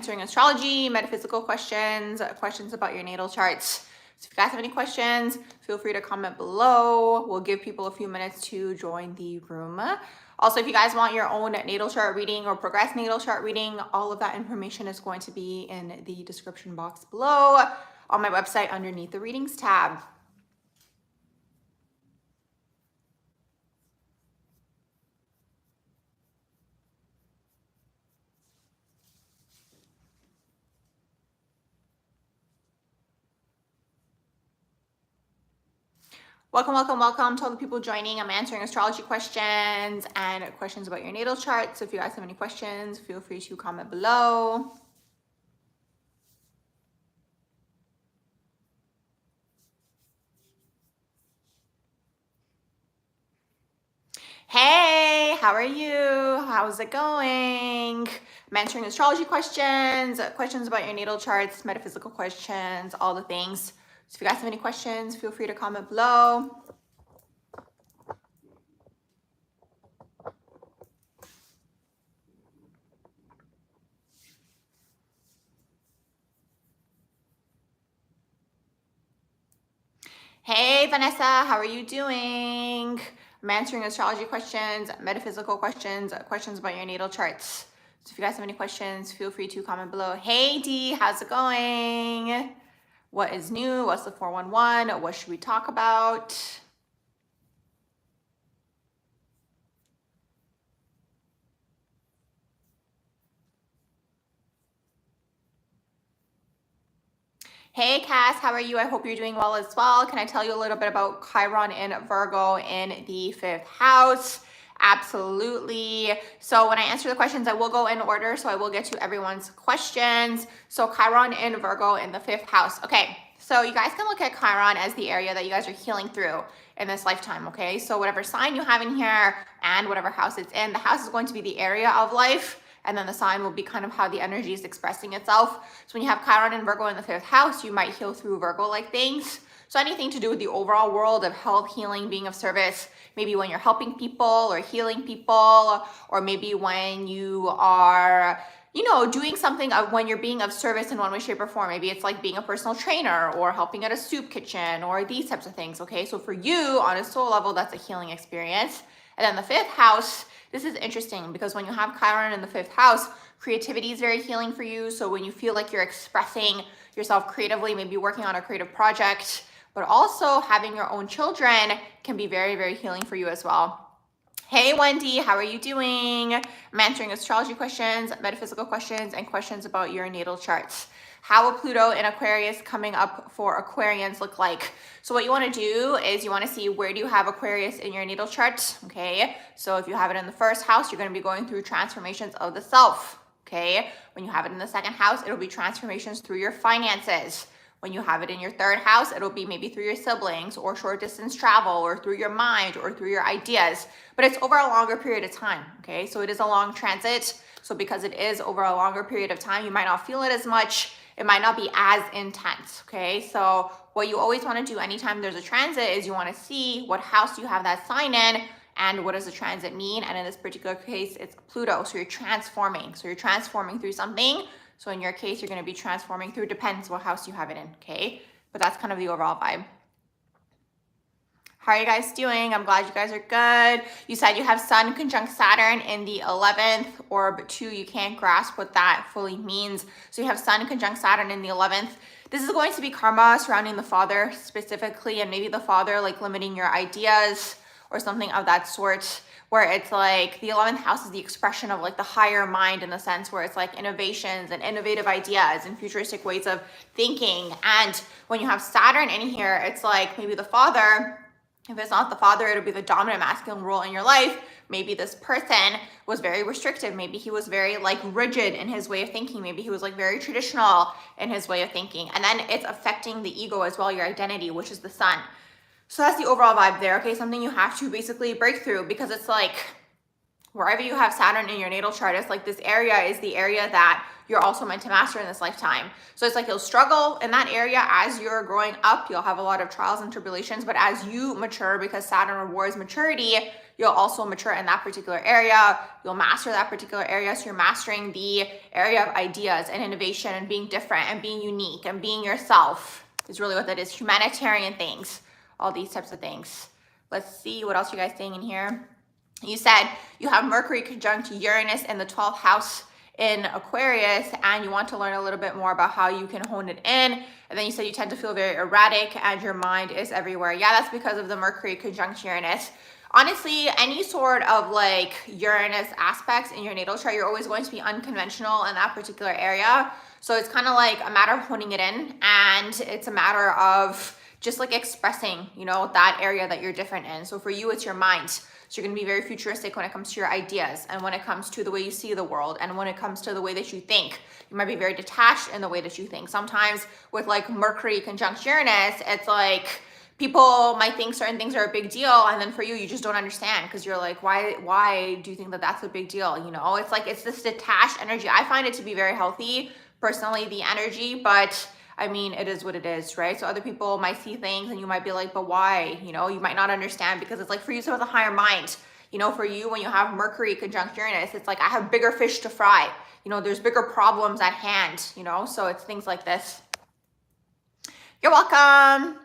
Answering astrology, metaphysical questions, questions about your natal charts. So if you guys have any questions, feel free to comment below. We'll give people a few minutes to join the room. Also, if you guys want your own natal chart reading or progress natal chart reading, all of that information is going to be in the description box below on my website underneath the readings tab. Welcome to all the people joining. I'm answering astrology questions and questions about your natal chart. So if you guys have any questions, feel free to comment below. Hey, how are you? How's it going? I'm answering astrology questions, questions about your natal charts, metaphysical questions, all the things. So if you guys have any questions, feel free to comment below. Hey, Vanessa, how are you doing? I'm answering astrology questions, metaphysical questions, questions about your natal charts. So if you guys have any questions, feel free to comment below. Hey, Dee, how's it going? What is new? What's the 411? What should we talk about? Hey Cass, how are you? I hope you're doing well as well. Can I tell you a little bit about Chiron in Virgo in the 5th house? Absolutely. So when I answer the questions, I will go in order. So I will get to everyone's questions. So Chiron in Virgo in the 5th house. Okay, so you guys can look at Chiron as the area that you guys are healing through in this lifetime, okay? So whatever sign you have in here and whatever house it's in, the house is going to be the area of life. And then the sign will be kind of how the energy is expressing itself. So when you have Chiron and Virgo in the 5th house, you might heal through Virgo-like things. So anything to do with the overall world of health, healing, being of service, maybe when you're helping people or healing people, or maybe when you are, you know, doing something when you're being of service in one way, shape, or form. Maybe it's like being a personal trainer or helping at a soup kitchen or these types of things, okay? So for you, on a soul level, that's a healing experience. And then the 5th house, this is interesting because when you have Chiron in the 5th house, creativity is very healing for you. So when you feel like you're expressing yourself creatively, maybe working on a creative project, but also having your own children can be very, very healing for you as well. Hey Wendy, how are you doing? I'm answering astrology questions, metaphysical questions, and questions about your natal charts. How will Pluto in Aquarius coming up for Aquarians look like? So what you want to do is you want to see where do you have Aquarius in your natal chart, okay? So if you have it in the 1st house, you're going to be going through transformations of the self, okay? When you have it in the 2nd house, it'll be transformations through your finances. When you have it in your 3rd house, it'll be maybe through your siblings or short distance travel or through your mind or through your ideas, but it's over a longer period of time, okay? So it is a long transit. So because it is over a longer period of time, you might not feel it as much. It might not be as intense, okay? So what you always want to do anytime there's a transit is you want to see what house you have that sign in and what does the transit mean? And in this particular case, it's Pluto. So you're transforming. So you're transforming through something. So in your case, you're going to be transforming through, depends what house you have it in, okay? But that's kind of the overall vibe. How are you guys doing? I'm glad you guys are good. You said you have Sun conjunct Saturn in the 11th, orb 2. You can't grasp what that fully means. So you have Sun conjunct Saturn in the 11th. This is going to be karma surrounding the father specifically, and maybe the father like limiting your ideas or something of that sort, where it's like the 11th house is the expression of like the higher mind, in the sense where it's like innovations and innovative ideas and futuristic ways of thinking. And when you have Saturn in here, it's like maybe the father, if it's not the father, it'll be the dominant masculine role in your life. Maybe this person was very restrictive. Maybe he was very like rigid in his way of thinking. Maybe he was like very traditional in his way of thinking. And then it's affecting the ego as well, your identity, which is the sun. So that's the overall vibe there, okay? Something you have to basically break through, because it's like wherever you have Saturn in your natal chart, it's like this area is the area that you're also meant to master in this lifetime. So it's like you'll struggle in that area as you're growing up. You'll have a lot of trials and tribulations, but as you mature, because Saturn rewards maturity, you'll also mature in that particular area. You'll master that particular area. So you're mastering the area of ideas and innovation and being different and being unique and being yourself is really what that is. Humanitarian things, all these types of things. Let's see what else you guys saying in here. You said you have Mercury conjunct Uranus in the 12th house in Aquarius, and you want to learn a little bit more about how you can hone it in. And then you said you tend to feel very erratic and your mind is everywhere. Yeah, that's because of the Mercury conjunct Uranus. Honestly, any sort of like Uranus aspects in your natal chart, you're always going to be unconventional in that particular area. So it's kind of like a matter of honing it in, and it's a matter of just like expressing, you know, that area that you're different in. So for you, it's your mind. So you're going to be very futuristic when it comes to your ideas and when it comes to the way you see the world and when it comes to the way that you think. You might be very detached in the way that you think. Sometimes with like Mercury conjunct Uranus, it's like people might think certain things are a big deal, and then for you, you just don't understand because you're like, why do you think that that's a big deal? You know, it's like, it's this detached energy. I find it to be very healthy, personally, the energy, but I mean, it is what it is, right? So other people might see things and you might be like, but why? You know, you might not understand because it's like for you, so it's a higher mind. You know, for you, when you have Mercury conjunct Uranus, it's like, I have bigger fish to fry. You know, there's bigger problems at hand, you know? So it's things like this. You're welcome.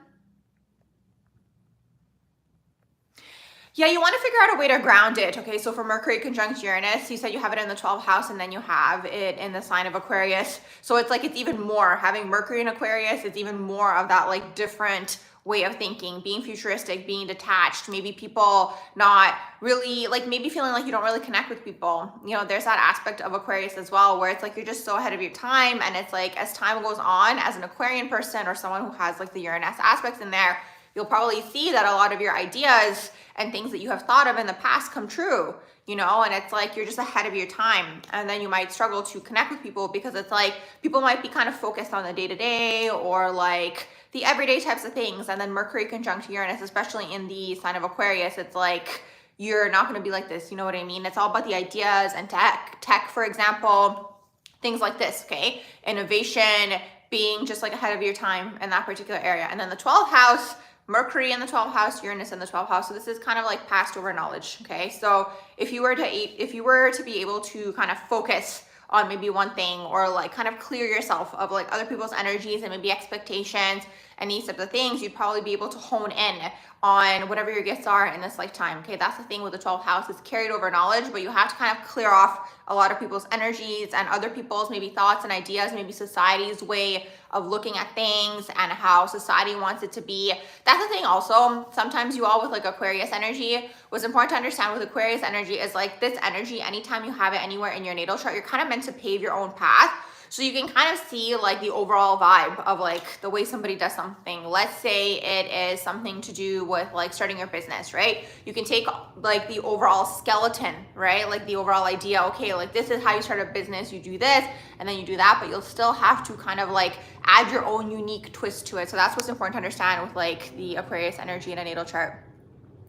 Yeah, you want to figure out a way to ground it. Okay, so for Mercury conjunct Uranus, you said you have it in the 12th house and then you have it in the sign of Aquarius. So it's like, it's even more, having Mercury in Aquarius, it's even more of that like different way of thinking, being futuristic, being detached, maybe people not really, like maybe feeling like you don't really connect with people. You know, there's that aspect of Aquarius as well, where it's like you're just so ahead of your time. And it's like, as time goes on, as an Aquarian person or someone who has like the Uranus aspects in there, you'll probably see that a lot of your ideas and things that you have thought of in the past come true, you know, and it's like you're just ahead of your time. And then you might struggle to connect with people because it's like people might be kind of focused on the day-to-day or like the everyday types of things. And then Mercury conjunct Uranus, especially in the sign of Aquarius, it's like you're not going to be like this, you know what I mean? It's all about the ideas and tech, for example, things like this, okay? Innovation, being just like ahead of your time in that particular area. And then the 12th house, Mercury in the 12th house, Uranus in the 12th house. So this is kind of like passed over knowledge. Okay. So if you were to be able to kind of focus on maybe one thing or like kind of clear yourself of like other people's energies and maybe expectations and these types of things, you'd probably be able to hone in on whatever your gifts are in this lifetime. Okay, that's the thing with the 12th house, is carried over knowledge, but you have to kind of clear off a lot of people's energies and other people's maybe thoughts and ideas, maybe society's way of looking at things and how society wants it to be. That's the thing also, sometimes you all with like Aquarius energy, what's important to understand with Aquarius energy is like this energy, anytime you have it anywhere in your natal chart, you're kind of meant to pave your own path. So you can kind of see like the overall vibe of like the way somebody does something. Let's say it is something to do with like starting your business, right? You can take like the overall skeleton, right? Like the overall idea, okay, like this is how you start a business, you do this and then you do that, but you'll still have to kind of like add your own unique twist to it. So that's what's important to understand with like the Aquarius energy in a natal chart.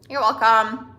You're welcome.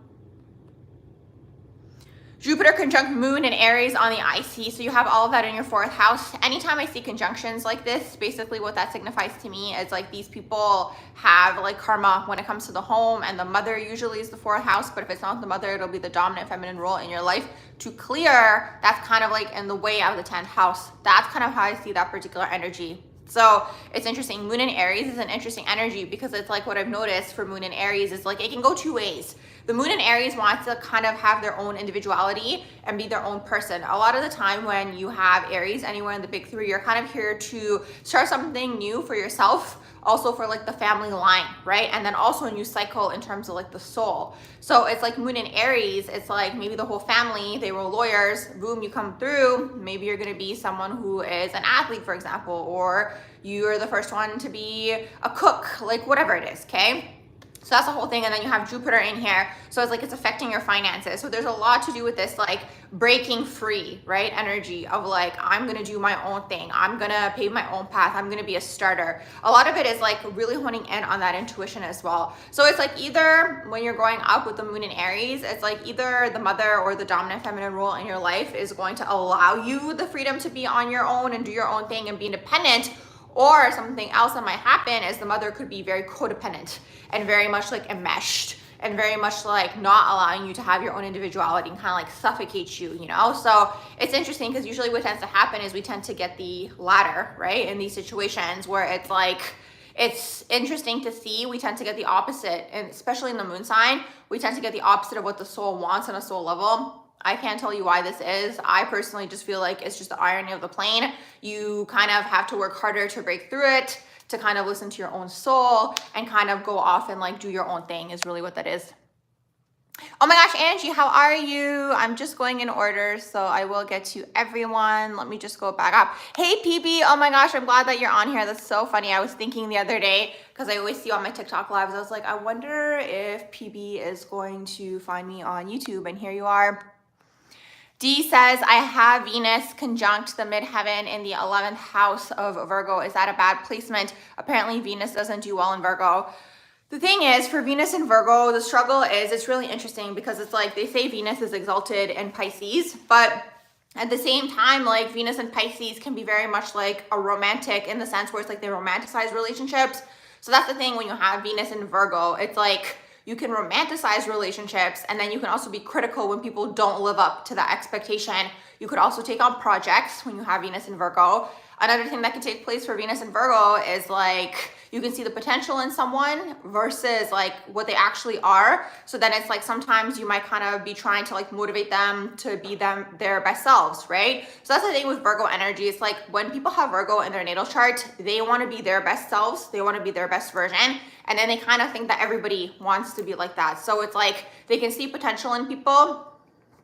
Jupiter conjunct Moon and Aries on the IC. So you have all of that in your 4th house. Anytime I see conjunctions like this, basically what that signifies to me is like these people have like karma when it comes to the home, and the mother usually is the 4th house, but if it's not the mother, it'll be the dominant feminine role in your life to clear. That's kind of like in the way of the 10th house. That's kind of how I see that particular energy. So it's interesting. Moon in Aries is an interesting energy because it's like what I've noticed for Moon in Aries is like it can go two ways. The Moon in Aries wants to kind of have their own individuality and be their own person. A lot of the time when you have Aries anywhere in the big three, you're kind of here to start something new for yourself, also for like the family line, right? And then also a new cycle in terms of like the soul. So it's like Moon in Aries, it's like maybe the whole family, they were lawyers, boom, you come through. Maybe you're gonna be someone who is an athlete, for example, or you're the first one to be a cook, like whatever it is, okay? So that's the whole thing. And then you have Jupiter in here. So it's like it's affecting your finances. So there's a lot to do with this like breaking free, right? Energy of like, I'm going to do my own thing. I'm going to pave my own path. I'm going to be a starter. A lot of it is like really honing in on that intuition as well. So it's like either when you're growing up with the Moon in Aries, it's like either the mother or the dominant feminine role in your life is going to allow you the freedom to be on your own and do your own thing and be independent. Or something else that might happen is the mother could be very codependent and very much like enmeshed and very much like not allowing you to have your own individuality and kind of like suffocate you, you know? So it's interesting because usually what tends to happen is we tend to get the latter, right? In these situations where it's like, it's interesting to see, we tend to get the opposite, and especially in the moon sign, we tend to get the opposite of what the soul wants on a soul level. I can't tell you why this is. I personally just feel like it's just the irony of the plane. You kind of have to work harder to break through it, to kind of listen to your own soul and kind of go off and like do your own thing is really what that is. Oh my gosh, Angie, how are you? I'm just going in order, so I will get to everyone. Let me just go back up. Hey, PB. Oh my gosh, I'm glad that you're on here. That's so funny. I was thinking the other day, because I always see you on my TikTok lives, I was like, I wonder if PB is going to find me on YouTube, and here you are. D says, I have Venus conjunct the midheaven in the 11th house of Virgo. Is that a bad placement? Apparently, Venus doesn't do well in Virgo. The thing is, for Venus and Virgo, the struggle is, it's really interesting because it's like they say Venus is exalted in Pisces, but at the same time, like Venus and Pisces can be very much like a romantic in the sense where it's like they romanticize relationships. So that's the thing when you have Venus and Virgo, it's like you can romanticize relationships and then you can also be critical when people don't live up to that expectation. You could also take on projects when you have Venus and Virgo. Another thing that can take place for Venus and Virgo is like you can see the potential in someone versus like what they actually are. So then it's like sometimes you might kind of be trying to like motivate them to be their best selves, right? So that's the thing with Virgo energy. It's like when people have Virgo in their natal chart, they want to be their best selves. They want to be their best version. And then they kind of think that everybody wants to be like that. So it's like they can see potential in people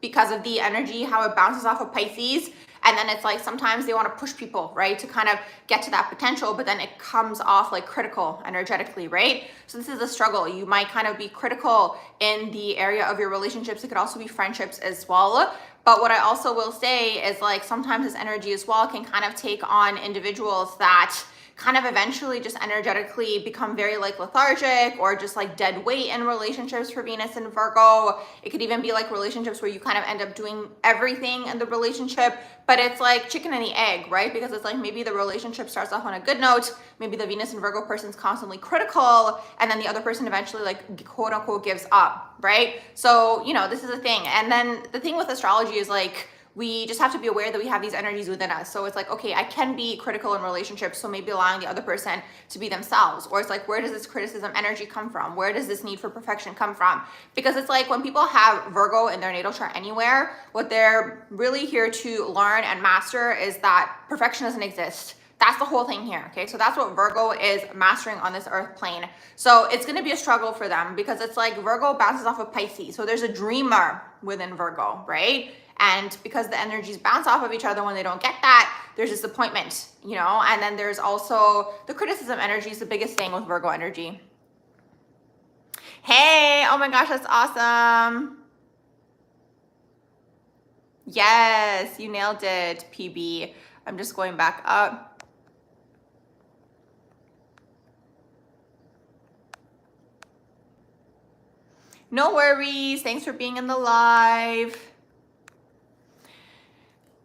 because of the energy, how it bounces off of Pisces. And then it's like sometimes they want to push people, right, to kind of get to that potential, but then it comes off like critical energetically, right? So this is a struggle. You might kind of be critical in the area of your relationships. It could also be friendships as well. But what I also will say is like sometimes this energy as well can kind of take on individuals that kind of eventually just energetically become very like lethargic or just like dead weight in relationships for Venus and Virgo. It could even be like relationships where you kind of end up doing everything in the relationship, but it's like chicken and the egg, right? Because it's like maybe the relationship starts off on a good note, maybe the Venus and Virgo person's constantly critical, and then the other person eventually like quote unquote gives up, right? So, you know, this is a thing. And then the thing with astrology is like, we just have to be aware that we have these energies within us. So it's like, okay, I can be critical in relationships, so maybe allowing the other person to be themselves. Or it's like, where does this criticism energy come from? Where does this need for perfection come from? Because it's like when people have Virgo in their natal chart anywhere, what they're really here to learn and master is that perfection doesn't exist. That's the whole thing here, okay? So that's what Virgo is mastering on this earth plane. So it's gonna be a struggle for them because it's like Virgo bounces off of Pisces. So there's a dreamer within Virgo, right? And because the energies bounce off of each other when they don't get that, there's disappointment, you know? And then there's also the criticism energy is the biggest thing with Virgo energy. Hey, oh my gosh, that's awesome. Yes, you nailed it, PB. I'm just going back up. No worries. Thanks for being in the live.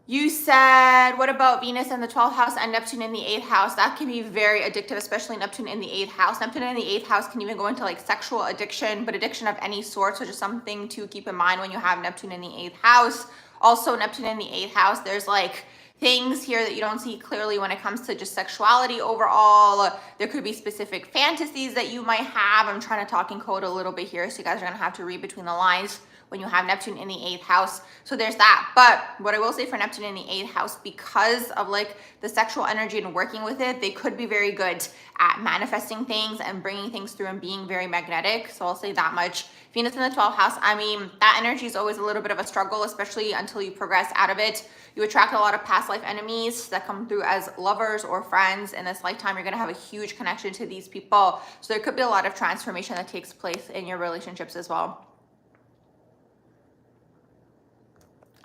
You said, what about Venus in the 12th house and Neptune in the 8th house? That can be very addictive, especially Neptune in the 8th house. Neptune in the 8th house can even go into like sexual addiction, but addiction of any sort, so just something to keep in mind when you have Neptune in the 8th house. Also, Neptune in the 8th house, there's like things here that you don't see clearly when it comes to just sexuality overall. There could be specific fantasies that you might have. I'm trying to talk in code a little bit here, so you guys are gonna have to read between the lines when you have Neptune in the 8th house. So there's that. But what I will say for Neptune in the 8th house, because of like the sexual energy and working with it, they could be very good at manifesting things and bringing things through and being very magnetic. So I'll say that much. Venus in the 12th house, I mean, that energy is always a little bit of a struggle, especially until you progress out of it. You attract a lot of past life enemies that come through as lovers or friends. In this lifetime, you're gonna have a huge connection to these people. So there could be a lot of transformation that takes place in your relationships as well.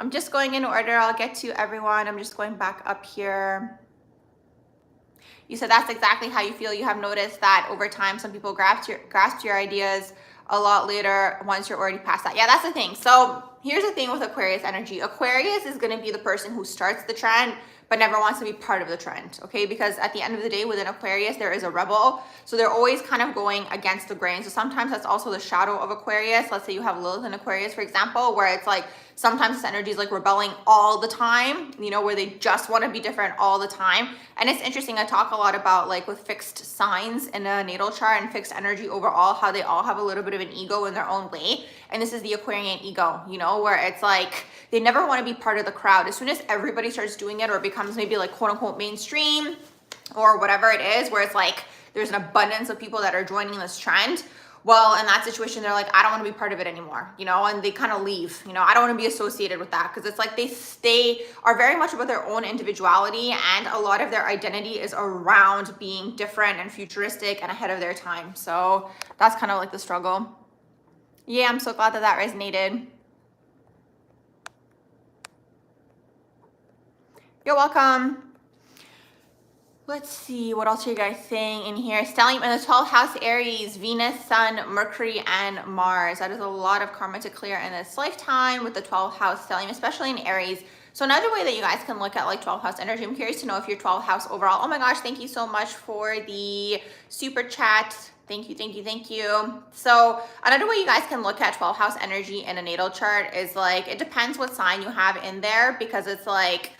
I'm just going in order. I'll get to everyone. I'm just going back up here. You said that's exactly how you feel. You have noticed that over time, some people grasp your ideas a lot later once you're already past that. Yeah, that's the thing. So here's the thing with Aquarius energy. Aquarius is going to be the person who starts the trend, but never wants to be part of the trend, okay? Because at the end of the day, within Aquarius, there is a rebel. So they're always kind of going against the grain. So sometimes that's also the shadow of Aquarius. Let's say you have Lilith in Aquarius, for example, where it's like, sometimes this energy is like rebelling all the time, you know, where they just want to be different all the time. And it's interesting, I talk a lot about like with fixed signs in a natal chart and fixed energy overall, how they all have a little bit of an ego in their own way. And this is the Aquarian ego, you know, where it's like, they never want to be part of the crowd. As soon as everybody starts doing it or becomes maybe like quote unquote mainstream or whatever it is, where it's like, there's an abundance of people that are joining this trend. Well, in that situation, they're like, I don't want to be part of it anymore, you know, and they kind of leave, you know, I don't want to be associated with that, because it's like they are very much about their own individuality, and a lot of their identity is around being different and futuristic and ahead of their time. So that's kind of like the struggle. Yeah, I'm so glad that that resonated. You're welcome. Let's see, what else are you guys saying in here? Stellium in the 12th house, Aries, Venus, Sun, Mercury, and Mars. That is a lot of karma to clear in this lifetime with the 12th house stellium, especially in Aries. So another way that you guys can look at like 12th house energy, I'm curious to know if your 12th house overall, oh my gosh, thank you so much for the super chat. Thank you, thank you, thank you. So another way you guys can look at 12th house energy in a natal chart is like, it depends what sign you have in there, because it's like,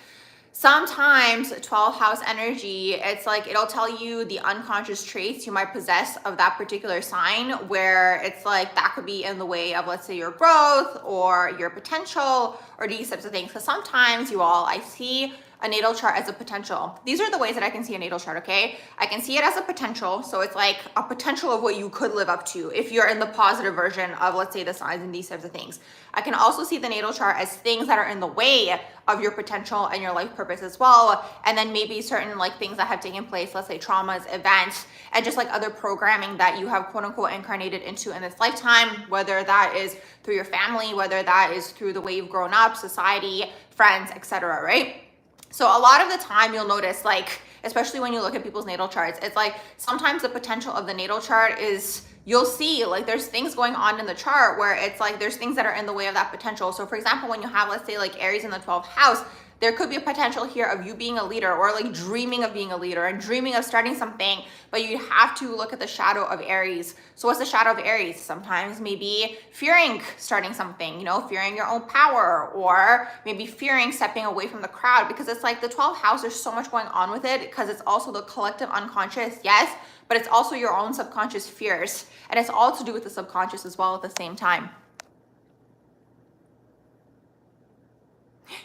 sometimes 12th house energy, it's like it'll tell you the unconscious traits you might possess of that particular sign, where it's like that could be in the way of, let's say, your growth or your potential or these types of things. Because sometimes you all, I see a natal chart as a potential. These are the ways that I can see a natal chart, okay? I can see it as a potential. So it's like a potential of what you could live up to if you're in the positive version of, let's say, the signs and these types of things. I can also see the natal chart as things that are in the way of your potential and your life purpose as well. And then maybe certain like things that have taken place, let's say traumas, events, and just like other programming that you have quote unquote incarnated into in this lifetime, whether that is through your family, whether that is through the way you've grown up, society, friends, etc., right? So a lot of the time you'll notice, like, especially when you look at people's natal charts, it's like sometimes the potential of the natal chart is, you'll see like there's things going on in the chart where it's like there's things that are in the way of that potential. So for example, when you have, let's say, like Aries in the 12th house, there could be a potential here of you being a leader, or like dreaming of being a leader and dreaming of starting something, but you have to look at the shadow of Aries. So what's the shadow of Aries? Sometimes maybe fearing starting something, you know, fearing your own power, or maybe fearing stepping away from the crowd, because it's like the 12th house, there's so much going on with it, because it's also the collective unconscious, yes, but it's also your own subconscious fears, and it's all to do with the subconscious as well at the same time.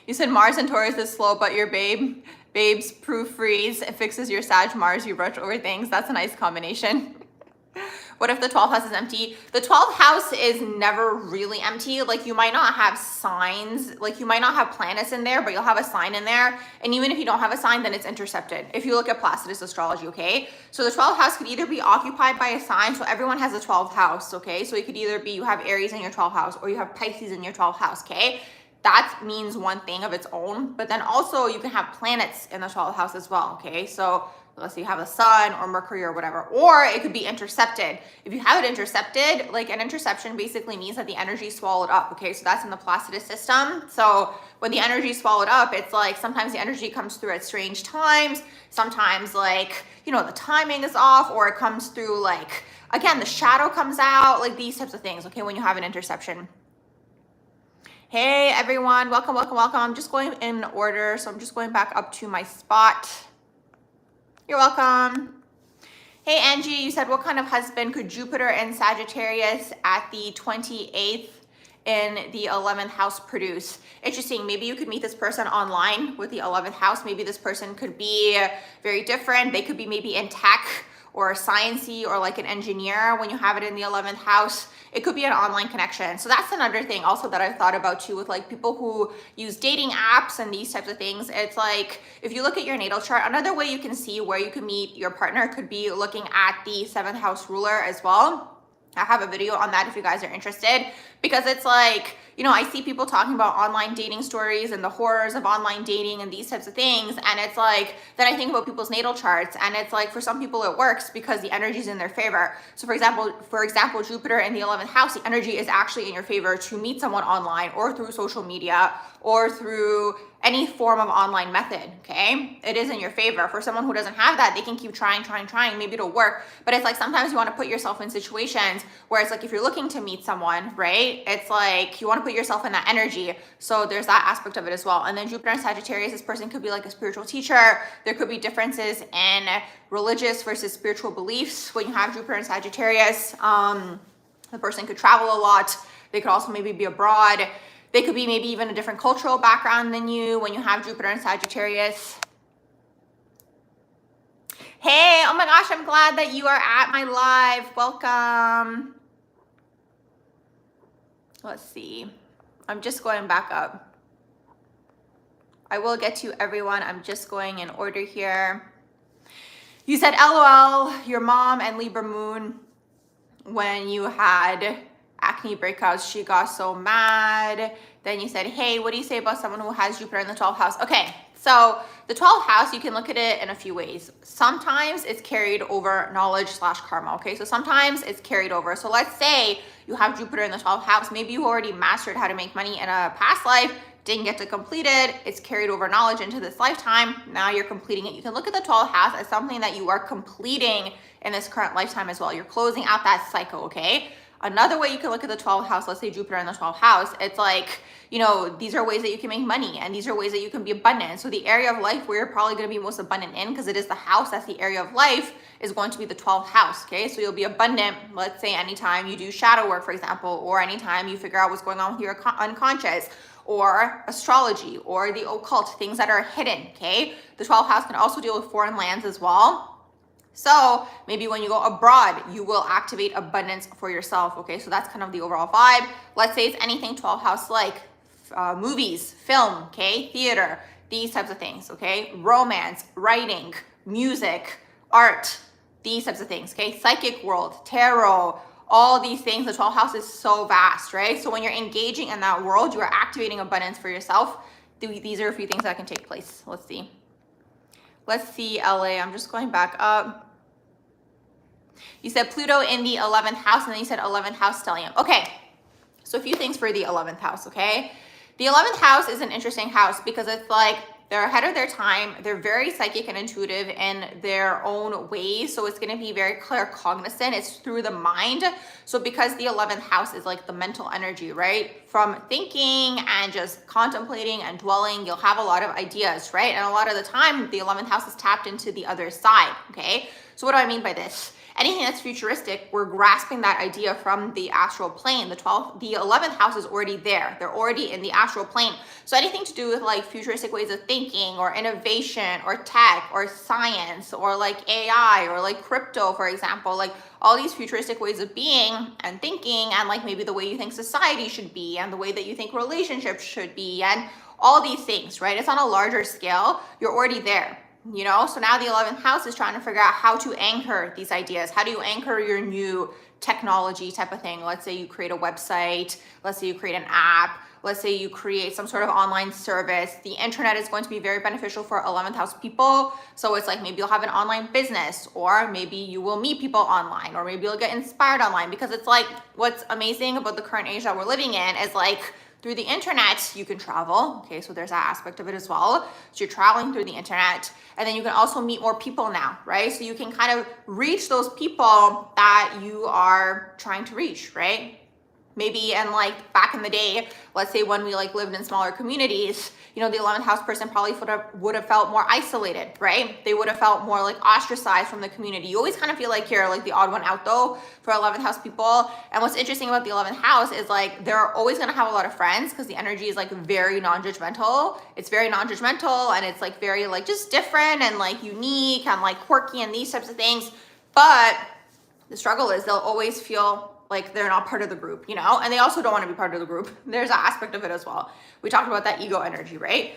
You said Mars and Taurus is slow, but your babes proofreads. It fixes your Sag Mars. You rush over things. That's a nice combination. What if the 12th house is empty? The 12th house is never really empty. Like you might not have signs, like you might not have planets in there, but you'll have a sign in there. And even if you don't have a sign, then it's intercepted. If you look at Placidus astrology, okay? So the 12th house could either be occupied by a sign. So everyone has a 12th house, okay? So it could either be you have Aries in your 12th house, or you have Pisces in your 12th house, okay? That means one thing of its own, but then also you can have planets in the 12th house as well, okay? So let's say you have a sun or Mercury or whatever, or it could be intercepted. If you have it intercepted, like an interception basically means that the energy is swallowed up, okay? So that's in the Placidus system. So when the energy is swallowed up, it's like sometimes the energy comes through at strange times. Sometimes like, you know, the timing is off, or it comes through like, again, the shadow comes out, like these types of things, okay, when you have an interception. Hey everyone, welcome, welcome, welcome. I'm just going in order, so I'm just going back up to my spot. You're welcome. Hey Angie, you said what kind of husband could Jupiter and Sagittarius at the 28th in the 11th house produce? Interesting, maybe you could meet this person online with the 11th house. Maybe this person could be very different. They could be maybe in tech or sciencey, or like an engineer when you have it in the 11th house. It could be an online connection. So that's another thing also that I've thought about too, with like people who use dating apps and these types of things. It's like, if you look at your natal chart, another way you can see where you can meet your partner could be looking at the 7th house ruler as well. I have a video on that if you guys are interested. Because it's like, you know, I see people talking about online dating stories and the horrors of online dating and these types of things. And it's like, then I think about people's natal charts, and it's like, for some people it works because the energy is in their favor. So for example, Jupiter in the 11th house, the energy is actually in your favor to meet someone online or through social media or through any form of online method, okay? It is in your favor. For someone who doesn't have that, they can keep trying, maybe it'll work. But it's like, sometimes you want to put yourself in situations where it's like, if you're looking to meet someone, right? It's like, you want to put yourself in that energy. So there's that aspect of it as well. And then Jupiter and Sagittarius, this person could be like a spiritual teacher. There could be differences in religious versus spiritual beliefs. When you have Jupiter and Sagittarius, the person could travel a lot. They could also maybe be abroad. They could be maybe even a different cultural background than you when you have Jupiter and Sagittarius. Hey, oh my gosh, I'm glad that you are at my live. Welcome. Let's see. I'm just going back up. I will get to everyone. I'm just going in order here. You said, LOL, your mom and Libra moon, when you had acne breakouts, she got so mad. Then you said, hey, what do you say about someone who has Jupiter in the 12th house? Okay, so the 12th house, you can look at it in a few ways. Sometimes it's carried over knowledge / karma, okay? So sometimes it's carried over. So let's say you have Jupiter in the 12th house. Maybe you already mastered how to make money in a past life, didn't get to complete it. It's carried over knowledge into this lifetime. Now you're completing it. You can look at the 12th house as something that you are completing in this current lifetime as well. You're closing out that cycle, okay? Another way you can look at the 12th house, let's say Jupiter in the 12th house, it's like, you know, these are ways that you can make money, and these are ways that you can be abundant. So the area of life where you're probably going to be most abundant in, because it is the house, that's the area of life, is going to be the 12th house, okay? So you'll be abundant, let's say anytime you do shadow work, for example, or anytime you figure out what's going on with your unconscious, or astrology, or the occult, things that are hidden, okay? The 12th house can also deal with foreign lands as well. So maybe when you go abroad, you will activate abundance for yourself, okay? So that's kind of the overall vibe. Let's say it's anything 12th house like movies, film, okay? Theater, these types of things, okay? Romance, writing, music, art, these types of things, okay? Psychic world, tarot, all these things. The 12th house is so vast, right? So when you're engaging in that world, you are activating abundance for yourself. These are a few things that can take place. Let's see. Let's see, LA. I'm just going back up. You said Pluto in the 11th house, and then you said 11th house stellium. Okay, so a few things for the 11th house, okay? The 11th house is an interesting house because it's like they're ahead of their time. They're very psychic and intuitive in their own ways. So it's going to be very claircognizant. It's through the mind. So because the 11th house is like the mental energy, right? From thinking and just contemplating and dwelling, you'll have a lot of ideas, right? And a lot of the time, the 11th house is tapped into the other side, okay? So what do I mean by this? Anything that's futuristic, we're grasping that idea from the astral plane. The 11th house is already there. They're already in the astral plane. So anything to do with like futuristic ways of thinking or innovation or tech or science or like AI or like crypto, for example, like all these futuristic ways of being and thinking, and like maybe the way you think society should be and the way that you think relationships should be and all these things, right? It's on a larger scale. You're already there. You know, so now the 11th house is trying to figure out how to anchor these ideas. How do you anchor your new technology type of thing? Let's say you create a website. Let's say you create an app. Let's say you create some sort of online service. The internet is going to be very beneficial for 11th house people. So it's like maybe you'll have an online business, or maybe you will meet people online, or maybe you'll get inspired online, because it's like what's amazing about the current age that we're living in is like through the internet, you can travel. Okay, so there's that aspect of it as well. So you're traveling through the internet, and then you can also meet more people now, right? So you can kind of reach those people that you are trying to reach, right? Maybe, and like back in the day, let's say when we like lived in smaller communities, you know, the 11th house person probably would have felt more isolated, right? They would have felt more like ostracized from the community. You always kind of feel like you're like the odd one out though for 11th house people. And what's interesting about the 11th house is like they're always going to have a lot of friends because the energy is like very non-judgmental. It's very non-judgmental, and it's like very like just different and like unique and like quirky and these types of things. But the struggle is they'll always feel like they're not part of the group, you know? And they also don't want to be part of the group. There's an aspect of it as well. We talked about that ego energy, right?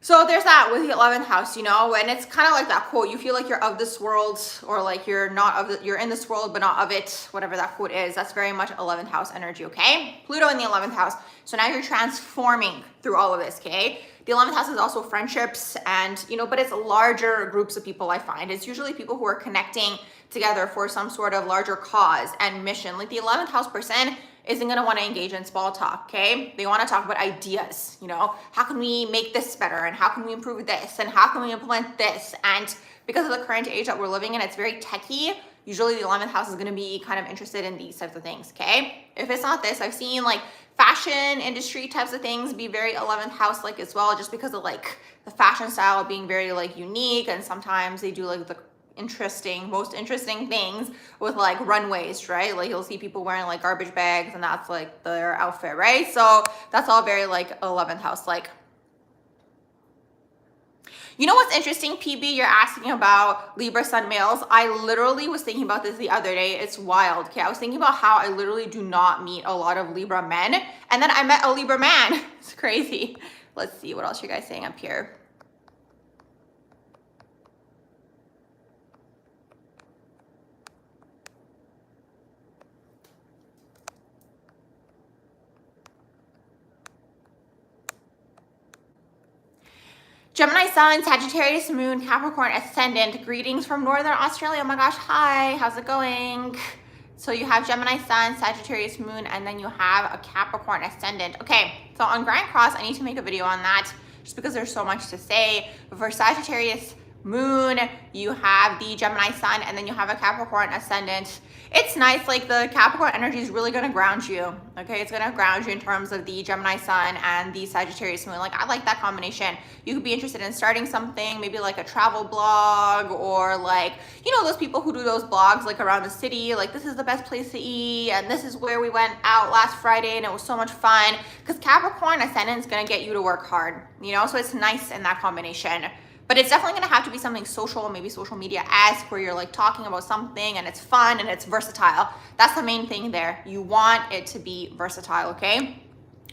So there's that with the 11th house, you know, and it's kind of like that quote, you feel like you're of this world, or like you're not of the, you're in this world, but not of it, whatever that quote is. That's very much 11th house energy, okay? Pluto in the 11th house. So now you're transforming through all of this, okay? The 11th house is also friendships and, you know, but it's larger groups of people, I find. It's usually people who are connecting together for some sort of larger cause and mission. Like the 11th house person isn't going to want to engage in small talk, okay? They want to talk about ideas, you know? How can we make this better? And how can we improve this? And how can we implement this? And because of the current age that we're living in, it's very techy. Usually the 11th house is going to be kind of interested in these types of things, okay? If it's not this, I've seen like fashion industry types of things be very 11th house like as well, just because of like the fashion style being very like unique. And sometimes they do like the most interesting things with like runways, right? Like you'll see people wearing like garbage bags and that's like their outfit, right? So that's all very like 11th house like. You know what's interesting, PB? You're asking about Libra sun males. I literally was thinking about this the other day. It's wild. Okay, I was thinking about how I literally do not meet a lot of Libra men, and then I met a Libra man. It's crazy. Let's see what else you guys saying up here. Gemini sun, Sagittarius moon, Capricorn ascendant. Greetings from Northern Australia. Oh my gosh, hi, how's it going? So you have Gemini sun, Sagittarius moon, and then you have a Capricorn ascendant. Okay, so on Grand Cross, I need to make a video on that just because there's so much to say. But for Sagittarius moon, you have the Gemini sun, and then you have a Capricorn ascendant. It's nice, like the Capricorn energy is really gonna ground you, okay? It's gonna ground you in terms of the Gemini sun and the Sagittarius moon. Like I like that combination. You could be interested in starting something, maybe like a travel blog, or like, you know, those people who do those blogs like around the city, like this is the best place to eat, and this is where we went out last Friday and it was so much fun. Because Capricorn ascendant is gonna get you to work hard, you know? So it's nice in that combination. But it's definitely gonna have to be something social, maybe social media-esque, where you're like talking about something and it's fun and it's versatile. That's the main thing there. You want it to be versatile, okay?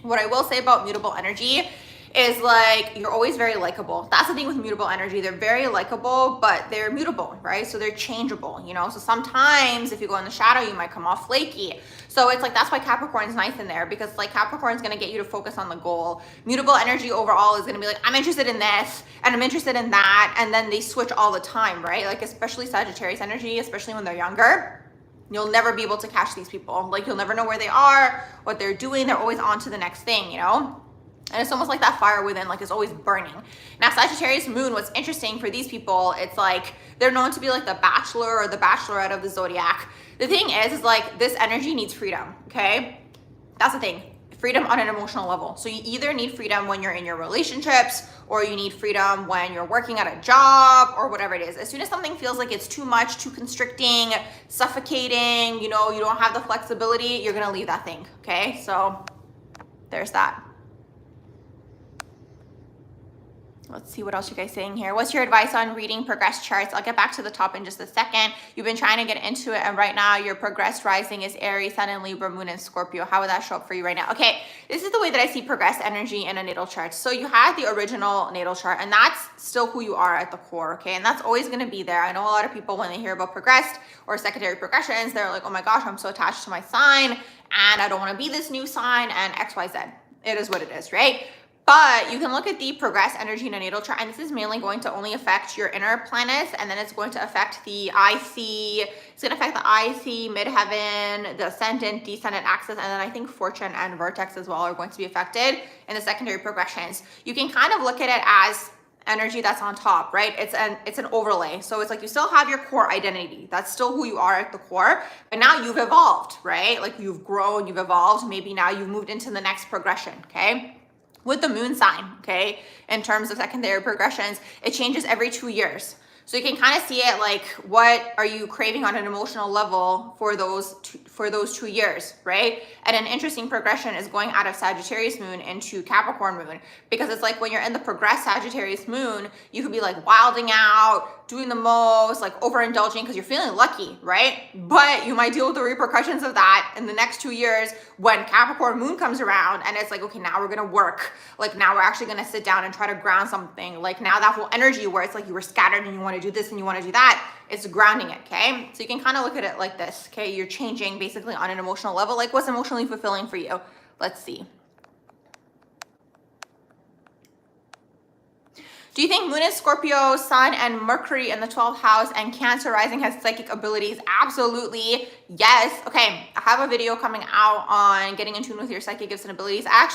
What I will say about mutable energy is like, you're always very likable. That's the thing with mutable energy. They're very likable, but they're mutable, right? So they're changeable, you know? So sometimes if you go in the shadow, you might come off flaky. So it's like, that's why Capricorn's nice in there, because like Capricorn's gonna get you to focus on the goal. Mutable energy overall is gonna be like, I'm interested in this and I'm interested in that. And then they switch all the time, right? Like especially Sagittarius energy, especially when they're younger. You'll never be able to catch these people. Like you'll never know where they are, what they're doing. They're always on to the next thing, you know? And it's almost like that fire within, like it's always burning. Now, Sagittarius moon, what's interesting for these people, it's like they're known to be like the bachelor or the bachelorette of the zodiac. The thing is like this energy needs freedom, okay? That's the thing, freedom on an emotional level. So you either need freedom when you're in your relationships, or you need freedom when you're working at a job, or whatever it is. As soon as something feels like it's too much, too constricting, suffocating, you know, you don't have the flexibility, you're gonna leave that thing, okay? So there's that. Let's see what else you guys saying here. What's your advice on reading progressed charts? I'll get back to the top in just a second. You've been trying to get into it, and right now your progressed rising is Aries, Sun in Libra, Moon in Scorpio. How would that show up for you right now? Okay, this is the way that I see progressed energy in a natal chart. So you had the original natal chart, and that's still who you are at the core, okay? And that's always gonna be there. I know a lot of people, when they hear about progressed or secondary progressions, they're like, oh my gosh, I'm so attached to my sign, and I don't wanna be this new sign, and XYZ. It is what it is, right? But you can look at the progressed energy in a natal chart, and this is mainly going to only affect your inner planets, and then it's going to affect the IC, it's going to affect the IC, midheaven, the ascendant, descendant axis, and then I think fortune and vertex as well are going to be affected in the secondary progressions. You can kind of look at it as energy that's on top, right? It's an overlay. So it's like you still have your core identity. That's still who you are at the core, but now you've evolved, right? Like you've grown, you've evolved. Maybe now you've moved into the next progression, okay? With the moon sign, okay, in terms of secondary progressions, it changes every 2 years. So you can kind of see it like, what are you craving on an emotional level for those 2 years, right? And an interesting progression is going out of Sagittarius moon into Capricorn moon, because it's like when you're in the progressed Sagittarius moon, you could be like wilding out, doing the most, like overindulging because you're feeling lucky, right? But you might deal with the repercussions of that in the next 2 years when Capricorn moon comes around and it's like, okay, now we're gonna work. Like now we're actually gonna sit down and try to ground something. Like now that whole energy where it's like you were scattered and you wanna do this and you wanna do that, it's grounding it, okay? So you can kind of look at it like this, okay? You're changing basically on an emotional level. Like what's emotionally fulfilling for you? Let's see. Do you think Moon is Scorpio, Sun and Mercury in the 12th house and Cancer rising has psychic abilities? Absolutely, yes. Okay, I have a video coming out on getting in tune with your psychic gifts and abilities. I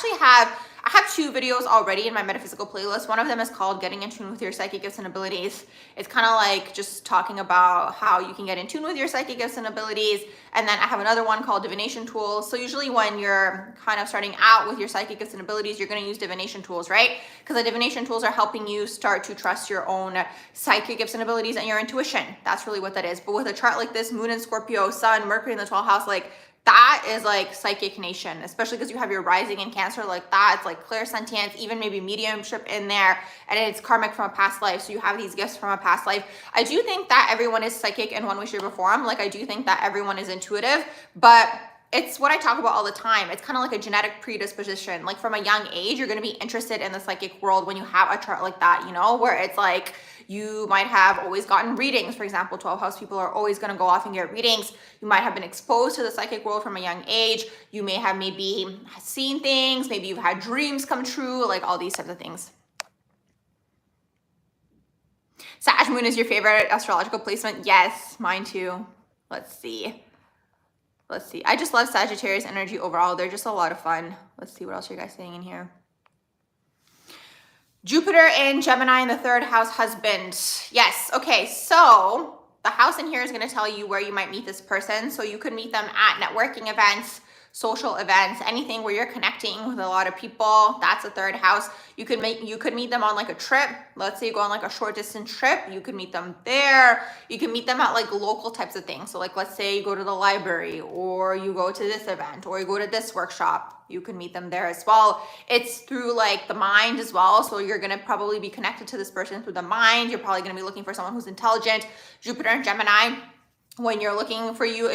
have 2 videos already in my metaphysical playlist. One of them is called Getting in Tune with Your Psychic Gifts and Abilities. It's kind of like just talking about how you can get in tune with your psychic gifts and abilities. And then I have another one called Divination Tools. So usually when you're kind of starting out with your psychic gifts and abilities, you're going to use divination tools, right? Because the divination tools are helping you start to trust your own psychic gifts and abilities and your intuition. That's really what that is. But with a chart like this, Moon in Scorpio, Sun, Mercury in the 12th house, like that is like psychic nation, especially because you have your rising in Cancer like that. It's like clairsentience, even maybe mediumship in there, and it's karmic from a past life. So you have these gifts from a past life. I do think that everyone is psychic in one way, shape, or form. Like I do think that everyone is intuitive, but it's what I talk about all the time. It's kind of like a genetic predisposition. Like from a young age, you're going to be interested in the psychic world when you have a chart like that, you know, where it's like you might have always gotten readings. For example, 12th house people are always going to go off and get readings. You might have been exposed to the psychic world from a young age. You may have maybe seen things. Maybe you've had dreams come true, like all these types of things. Sag moon is your favorite astrological placement? Yes, mine too. Let's see. I just love Sagittarius energy overall. They're just a lot of fun. Let's see what else are you guys saying in here. Jupiter in Gemini in the 3rd house, husband. Yes. Okay. So the house in here is going to tell you where you might meet this person. So you could meet them at networking events, social events, anything where you're connecting with a lot of people. That's the 3rd house. You could meet them on like a trip. Let's say you go on like a short distance trip. You could meet them there. You can meet them at like local types of things. So like, let's say you go to the library or you go to this event or you go to this workshop. You can meet them there as well. It's through like the mind as well. So you're going to probably be connected to this person through the mind. You're probably going to be looking for someone who's intelligent. Jupiter and Gemini. When you're looking for you're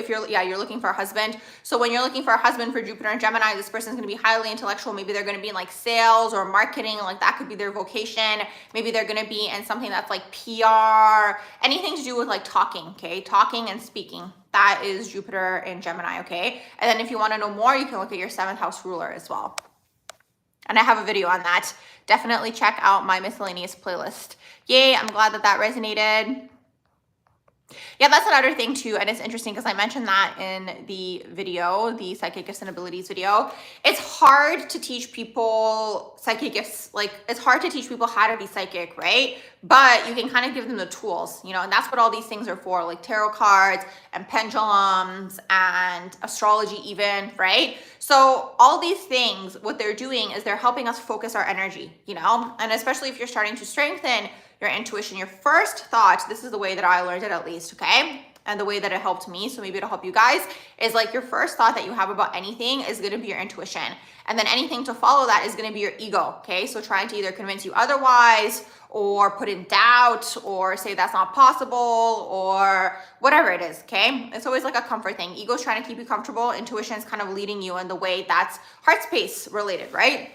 looking for a husband. So when you're looking for a husband for Jupiter and Gemini, this person's going to be highly intellectual. Maybe they're going to be in like sales or marketing, like that could be their vocation. Maybe they're going to be in something that's like PR, anything to do with like talking, okay? Talking and speaking. That is Jupiter and Gemini, okay? And then if you want to know more, you can look at your 7th house ruler as well. And I have a video on that. Definitely check out my miscellaneous playlist. Yay, I'm glad that resonated. Yeah, that's another thing too, and it's interesting because I mentioned that in the video, the psychic gifts and abilities video. It's hard to teach people psychic gifts, like it's hard to teach people how to be psychic, right? But you can kind of give them the tools, you know, and that's what all these things are for, like tarot cards and pendulums and astrology even, right? So all these things, what they're doing is they're helping us focus our energy, you know, and especially if you're starting to strengthen your intuition, your first thought, this is the way that I learned it at least, okay? And the way that it helped me, so maybe it'll help you guys, is like your first thought that you have about anything is gonna be your intuition. And then anything to follow that is gonna be your ego, okay? So trying to either convince you otherwise or put in doubt or say that's not possible or whatever it is, okay? It's always like a comfort thing. Ego's trying to keep you comfortable. Intuition is kind of leading you in the way that's heart space related, right?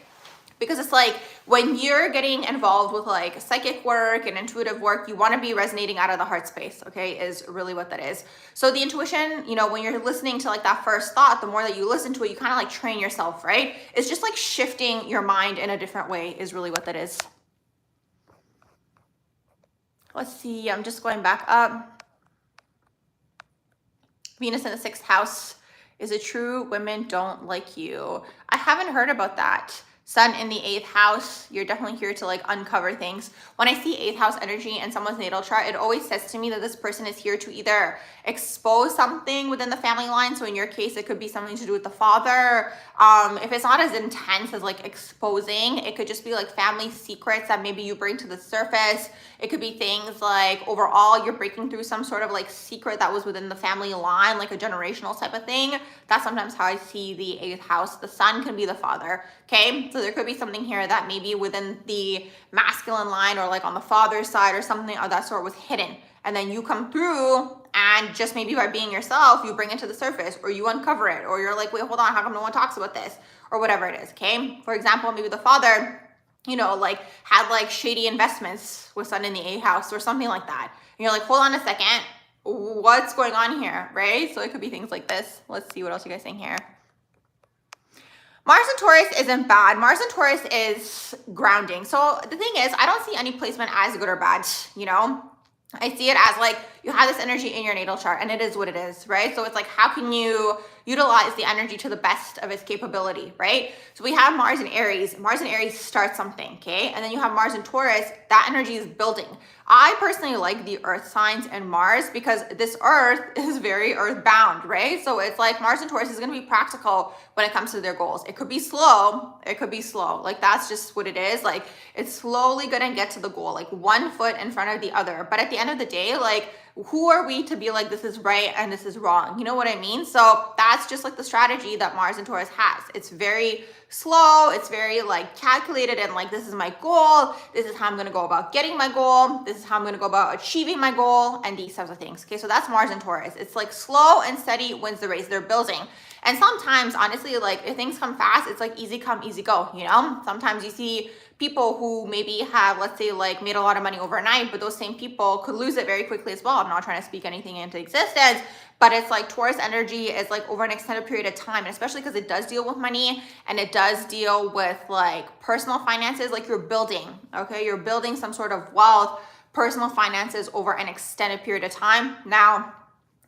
Because it's like when you're getting involved with like psychic work and intuitive work, you want to be resonating out of the heart space, okay, is really what that is. So the intuition, you know, when you're listening to like that first thought, the more that you listen to it, you kind of like train yourself, right? It's just like shifting your mind in a different way is really what that is. Let's see, I'm just going back up. Venus in the 6th house. Is it true women don't like you? I haven't heard about that. Sun in the 8th house, you're definitely here to like uncover things. When I see 8th house energy in someone's natal chart, it always says to me that this person is here to either expose something within the family line. So in your case, it could be something to do with the father. If it's not as intense as like exposing, it could just be like family secrets that maybe you bring to the surface. It could be things like overall you're breaking through some sort of like secret that was within the family line, like a generational type of thing. That's sometimes how I see the 8th house. The sun can be the father, okay? So there could be something here that maybe within the masculine line or like on the father's side or something of that sort was hidden. And then you come through and just maybe by being yourself, you bring it to the surface or you uncover it, or you're like, wait, hold on, how come no one talks about this? Or whatever it is, okay? For example, maybe the father, you know, like had like shady investments with sun in the 8th house or something like that. And you're like, hold on a second, what's going on here, right? So it could be things like this. Let's see what else you guys saying here. Mars and Taurus isn't bad. Mars and Taurus is grounding. So the thing is, I don't see any placement as good or bad, you know? I see it as like you have this energy in your natal chart and it is what it is, right? So it's like, how can you utilize the energy to the best of its capability, right? So we have Mars in Aries. Mars in Aries starts something, okay? And then you have Mars in Taurus. That energy is building. I personally like the earth signs and Mars because this earth is very earthbound, right? So it's like Mars and Taurus is going to be practical when it comes to their goals. It could be slow. It could be slow. Like that's just what it is. Like it's slowly going to get to the goal, like one foot in front of the other. But at the end of the day, like who are we to be like, this is right and this is wrong? You know what I mean? So that's just like the strategy that Mars and Taurus has. It's very slow. It's very like calculated and like, this is my goal. This is how I'm going to go about getting my goal. This is how I'm going to go about achieving my goal and these types of things. Okay. So that's Mars and Taurus. It's like slow and steady wins the race. They're building. And sometimes honestly, like if things come fast, it's like easy come, easy go. You know, sometimes you see people who maybe have, let's say like made a lot of money overnight, but those same people could lose it very quickly as well. I'm not trying to speak anything into existence, but it's like Taurus energy is like over an extended period of time, and especially because it does deal with money and it does deal with like personal finances, like you're building, okay? You're building some sort of wealth, personal finances over an extended period of time. Now,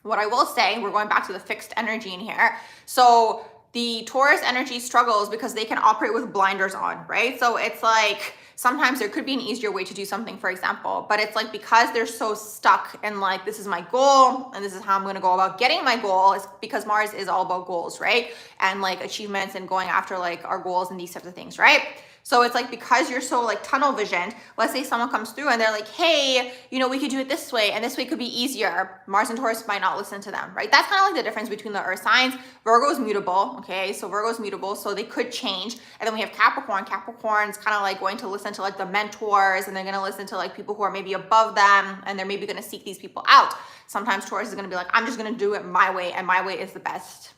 what I will say, we're going back to the fixed energy in here. So the Taurus energy struggles because they can operate with blinders on, right? So it's like sometimes there could be an easier way to do something, for example, but it's like because they're so stuck in like, this is my goal and this is how I'm going to go about getting my goal, is because Mars is all about goals, right? And like achievements and going after like our goals and these types of things, right? So it's like, because you're so like tunnel visioned, let's say someone comes through and they're like, hey, you know, we could do it this way and this way could be easier. Mars and Taurus might not listen to them, right? That's kind of like the difference between the earth signs. Virgo is mutable, okay? So Virgo is mutable, so they could change. And then we have Capricorn. Capricorn's kind of like going to listen to like the mentors, and they're going to listen to like people who are maybe above them, and they're maybe going to seek these people out. Sometimes Taurus is going to be like, I'm just going to do it my way, and my way is the best.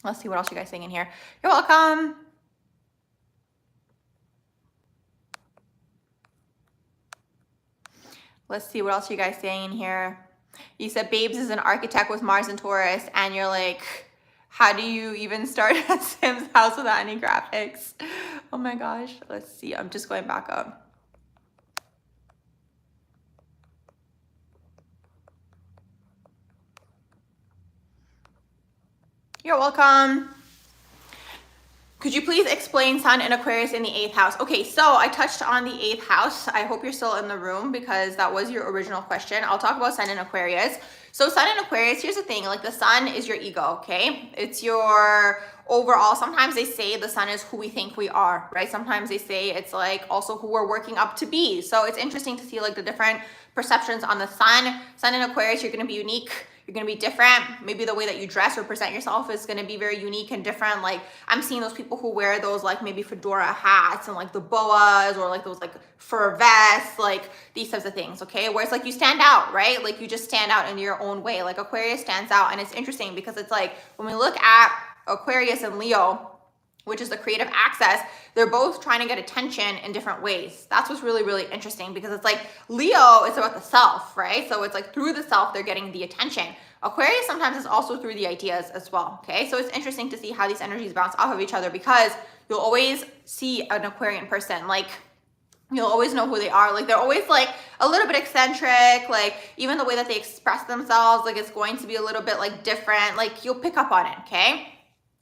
Let's see what else you guys saying in here. You're welcome. Let's see what else you guys saying in here. You said Babes is an architect with Mars and Taurus, and you're like, how do you even start a Sims house without any graphics? Oh my gosh. Let's see. I'm just going back up. You're welcome. Could you please explain Sun and Aquarius in the 8th house? Okay, so I touched on the 8th house. I hope you're still in the room because that was your original question. I'll talk about Sun and Aquarius. So Sun and Aquarius, here's the thing, like the Sun is your ego, okay? It's your overall, sometimes they say the Sun is who we think we are, right? Sometimes they say it's like also who we're working up to be. So it's interesting to see like the different perceptions on the Sun. Sun and Aquarius, you're gonna be unique. You're gonna be different. Maybe the way that you dress or present yourself is gonna be very unique and different. Like I'm seeing those people who wear those like maybe fedora hats and like the boas, or like those like fur vests, like these types of things, okay? Where it's like you stand out, right? Like you just stand out in your own way. Like Aquarius stands out, and it's interesting because it's like when we look at Aquarius and Leo, which is the creative access, they're both trying to get attention in different ways. That's what's really, really interesting, because it's like Leo is about the self, right? So it's like through the self, they're getting the attention. Aquarius sometimes is also through the ideas as well, okay? So it's interesting to see how these energies bounce off of each other, because you'll always see an Aquarian person, like you'll always know who they are. Like they're always like a little bit eccentric, like even the way that they express themselves, like it's going to be a little bit like different, like you'll pick up on it, okay?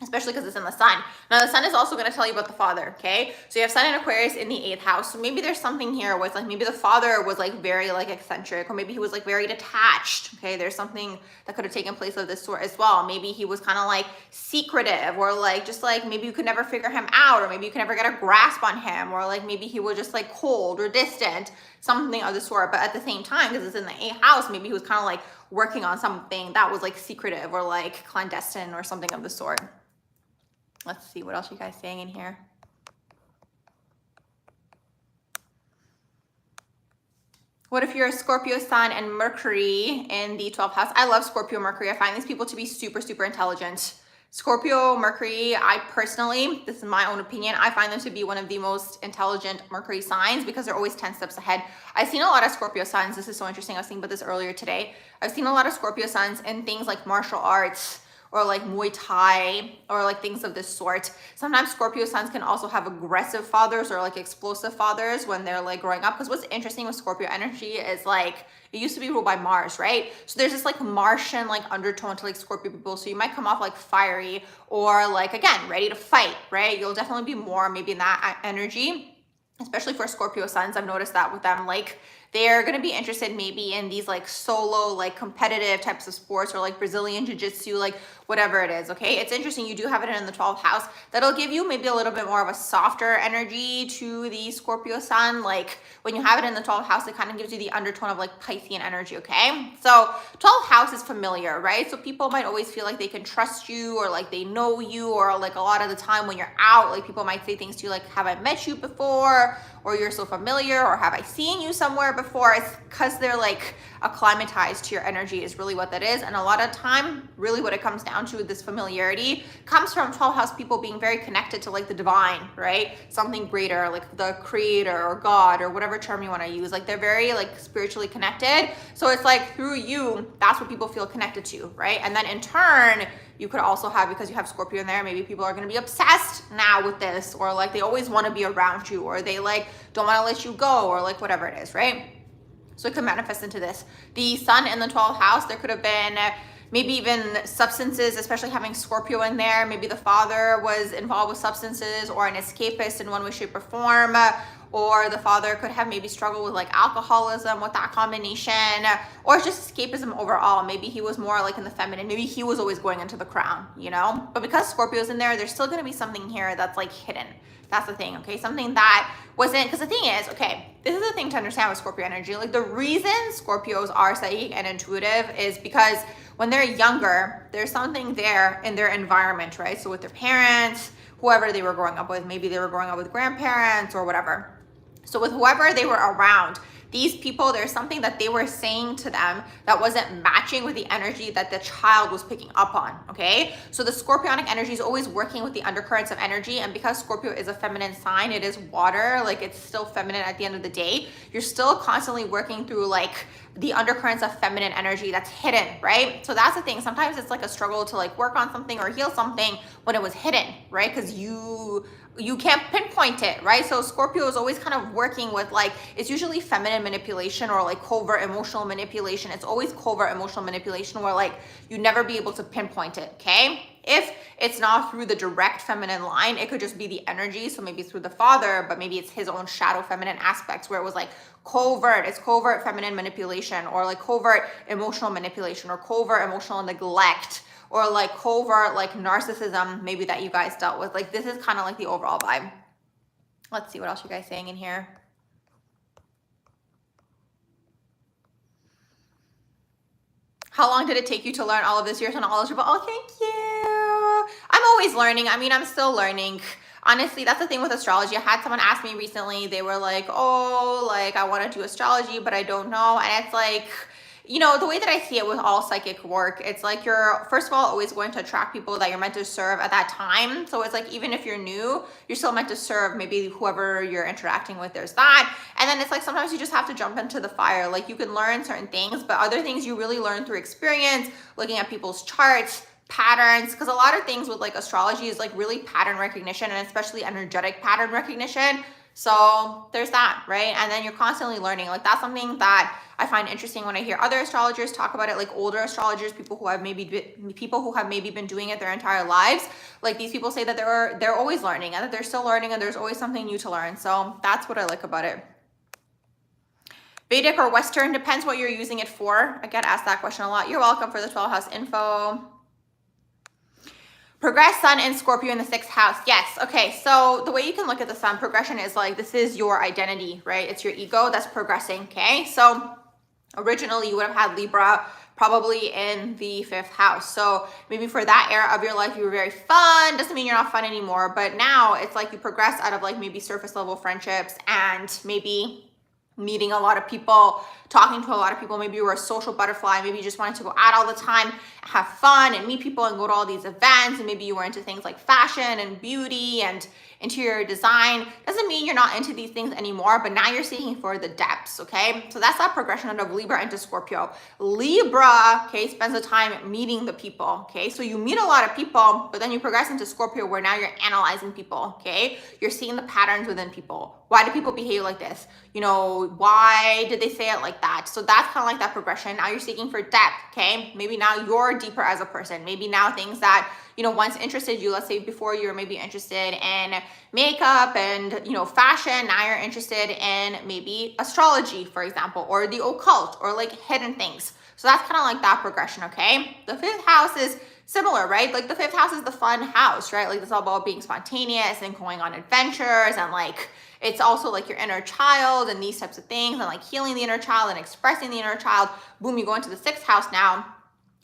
especially because it's in the sun. Now the sun is also going to tell you about the father, okay? So you have sun in Aquarius in the 8th house. So maybe there's something here with like, maybe the father was like very like eccentric, or maybe he was like very detached, okay? There's something that could have taken place of this sort as well. Maybe he was kind of like secretive, or like just like maybe you could never figure him out, or maybe you could never get a grasp on him, or like maybe he was just like cold or distant, something of the sort. But at the same time, because it's in the 8th house, maybe he was kind of like working on something that was like secretive or like clandestine or something of the sort. Let's see, what else you guys saying in here? What if you're a Scorpio sun and Mercury in the 12th house? I love Scorpio Mercury. I find these people to be super, super intelligent. Scorpio Mercury, I personally, this is my own opinion, I find them to be one of the most intelligent Mercury signs because they're always 10 steps ahead. I've seen a lot of Scorpio suns. This is so interesting. I was thinking about this earlier today. I've seen a lot of Scorpio suns in things like martial arts, or like Muay Thai, or like things of this sort. Sometimes Scorpio suns can also have aggressive fathers or like explosive fathers when they're like growing up. Because what's interesting with Scorpio energy is like, it used to be ruled by Mars, right? So there's this like Martian like undertone to like Scorpio people. So you might come off like fiery, or like, again, ready to fight, right? You'll definitely be more maybe in that energy, especially for Scorpio suns. I've noticed that with them, like they're going to be interested maybe in these like solo, like competitive types of sports, or like Brazilian jiu-jitsu, like whatever it is, okay? It's interesting. You do have it in the 12th house. That'll give you maybe a little bit more of a softer energy to the Scorpio sun. Like when you have it in the 12th house, it kind of gives you the undertone of like Piscean energy, okay? So 12th house is familiar, right? So people might always feel like they can trust you, or like they know you, or like a lot of the time when you're out, like people might say things to you like, have I met you before? Or you're so familiar, or have I seen you somewhere before? It's because they're like acclimatized to your energy is really what that is. And a lot of time, really what it comes down to, this familiarity comes from 12th house people being very connected to like the divine, right? Something greater, like the creator or God, or whatever term you want to use. Like they're very like spiritually connected. So it's like through you, that's what people feel connected to, right? And then in turn, you could also have, because you have Scorpio in there, maybe people are going to be obsessed now with this, or like they always want to be around you, or they like don't want to let you go, or like whatever it is, right? So it could manifest into this. The sun in the 12th house, there could have been maybe even substances, especially having Scorpio in there. Maybe the father was involved with substances, or an escapist in one way, shape, or form. Or the father could have maybe struggled with like alcoholism with that combination, or just escapism overall. Maybe he was more like in the feminine. Maybe he was always going into the crown, you know? But because Scorpio's in there, there's still going to be something here that's like hidden. That's the thing, okay? Something that wasn't, because the thing is, okay, this is the thing to understand with Scorpio energy. Like the reason Scorpios are psychic and intuitive is because when they're younger, there's something there in their environment, right? So with their parents, whoever they were growing up with, maybe they were growing up with grandparents or whatever. So with whoever they were around, these people, there's something that they were saying to them that wasn't matching with the energy that the child was picking up on, okay? So the Scorpionic energy is always working with the undercurrents of energy, and because Scorpio is a feminine sign, it is water, like it's still feminine at the end of the day, you're still constantly working through like the undercurrents of feminine energy that's hidden, right? So that's the thing. Sometimes it's like a struggle to like work on something or heal something when it was hidden, right? Because you can't pinpoint it, right? So Scorpio is always kind of working with like, it's usually feminine manipulation or like covert emotional manipulation. It's always covert emotional manipulation where like you never be able to pinpoint it, okay? If it's not through the direct feminine line, it could just be the energy. So maybe it's through the father, but maybe it's his own shadow feminine aspects where it was like covert, it's covert feminine manipulation, or like covert emotional manipulation, or covert emotional neglect, or like covert like narcissism maybe that you guys dealt with. Like this is kind of like the overall vibe. Let's see what else you guys saying in here. How long did it take you to learn all of this? You're so knowledgeable. Oh, thank you. I'm always learning. I mean, I'm still learning. Honestly, that's the thing with astrology. I had someone ask me recently, they were like, oh, like I want to do astrology, but I don't know. And it's like, you know, the way that I see it with all psychic work, it's like you're, first of all, always going to attract people that you're meant to serve at that time. So it's like, even if you're new, you're still meant to serve maybe whoever you're interacting with, there's that. And then it's like, sometimes you just have to jump into the fire. Like you can learn certain things, but other things you really learn through experience, looking at people's charts, patterns, because a lot of things with like astrology is like really pattern recognition, and especially energetic pattern recognition. So there's that, right? And then you're constantly learning. Like that's something that I find interesting when I hear other astrologers talk about it, like older astrologers, people who have maybe been doing it their entire lives. Like these people say that they're always learning and that they're still learning and there's always something new to learn. So that's what I like about it. Vedic or Western, depends what you're using it for. I get asked that question a lot. You're welcome for the 12th house info. Progress sun in Scorpio in the 6th house. Yes. Okay. So the way you can look at the sun progression is like, this is your identity, right? It's your ego that's progressing. Okay. So originally you would have had Libra probably in the 5th house. So maybe for that era of your life, you were very fun. Doesn't mean you're not fun anymore, but now it's like you progress out of like maybe surface level friendships and maybe meeting a lot of people, talking to a lot of people. Maybe you were a social butterfly. Maybe you just wanted to go out all the time, have fun and meet people and go to all these events. And maybe you were into things like fashion and beauty and interior design. Doesn't mean you're not into these things anymore, but now you're seeking for the depths, okay? So that's that progression out of Libra into Scorpio. Libra, okay, spends the time meeting the people, okay? So you meet a lot of people, but then you progress into Scorpio where now you're analyzing people, okay? You're seeing the patterns within people. Why do people behave like this? You know, why did they say it like that? So that's kind of like that progression. Now you're seeking for depth, okay? Maybe now you're deeper as a person. Maybe now things that, you know, once interested you, let's say before you were maybe interested in makeup and, you know, fashion, now you're interested in maybe astrology, for example, or the occult or like hidden things. So that's kind of like that progression, okay? The 5th house is similar, right? Like the 5th house is the fun house, right? Like it's all about being spontaneous and going on adventures and like, it's also like your inner child and these types of things and like healing the inner child and expressing the inner child. Boom, you go into the 6th house now,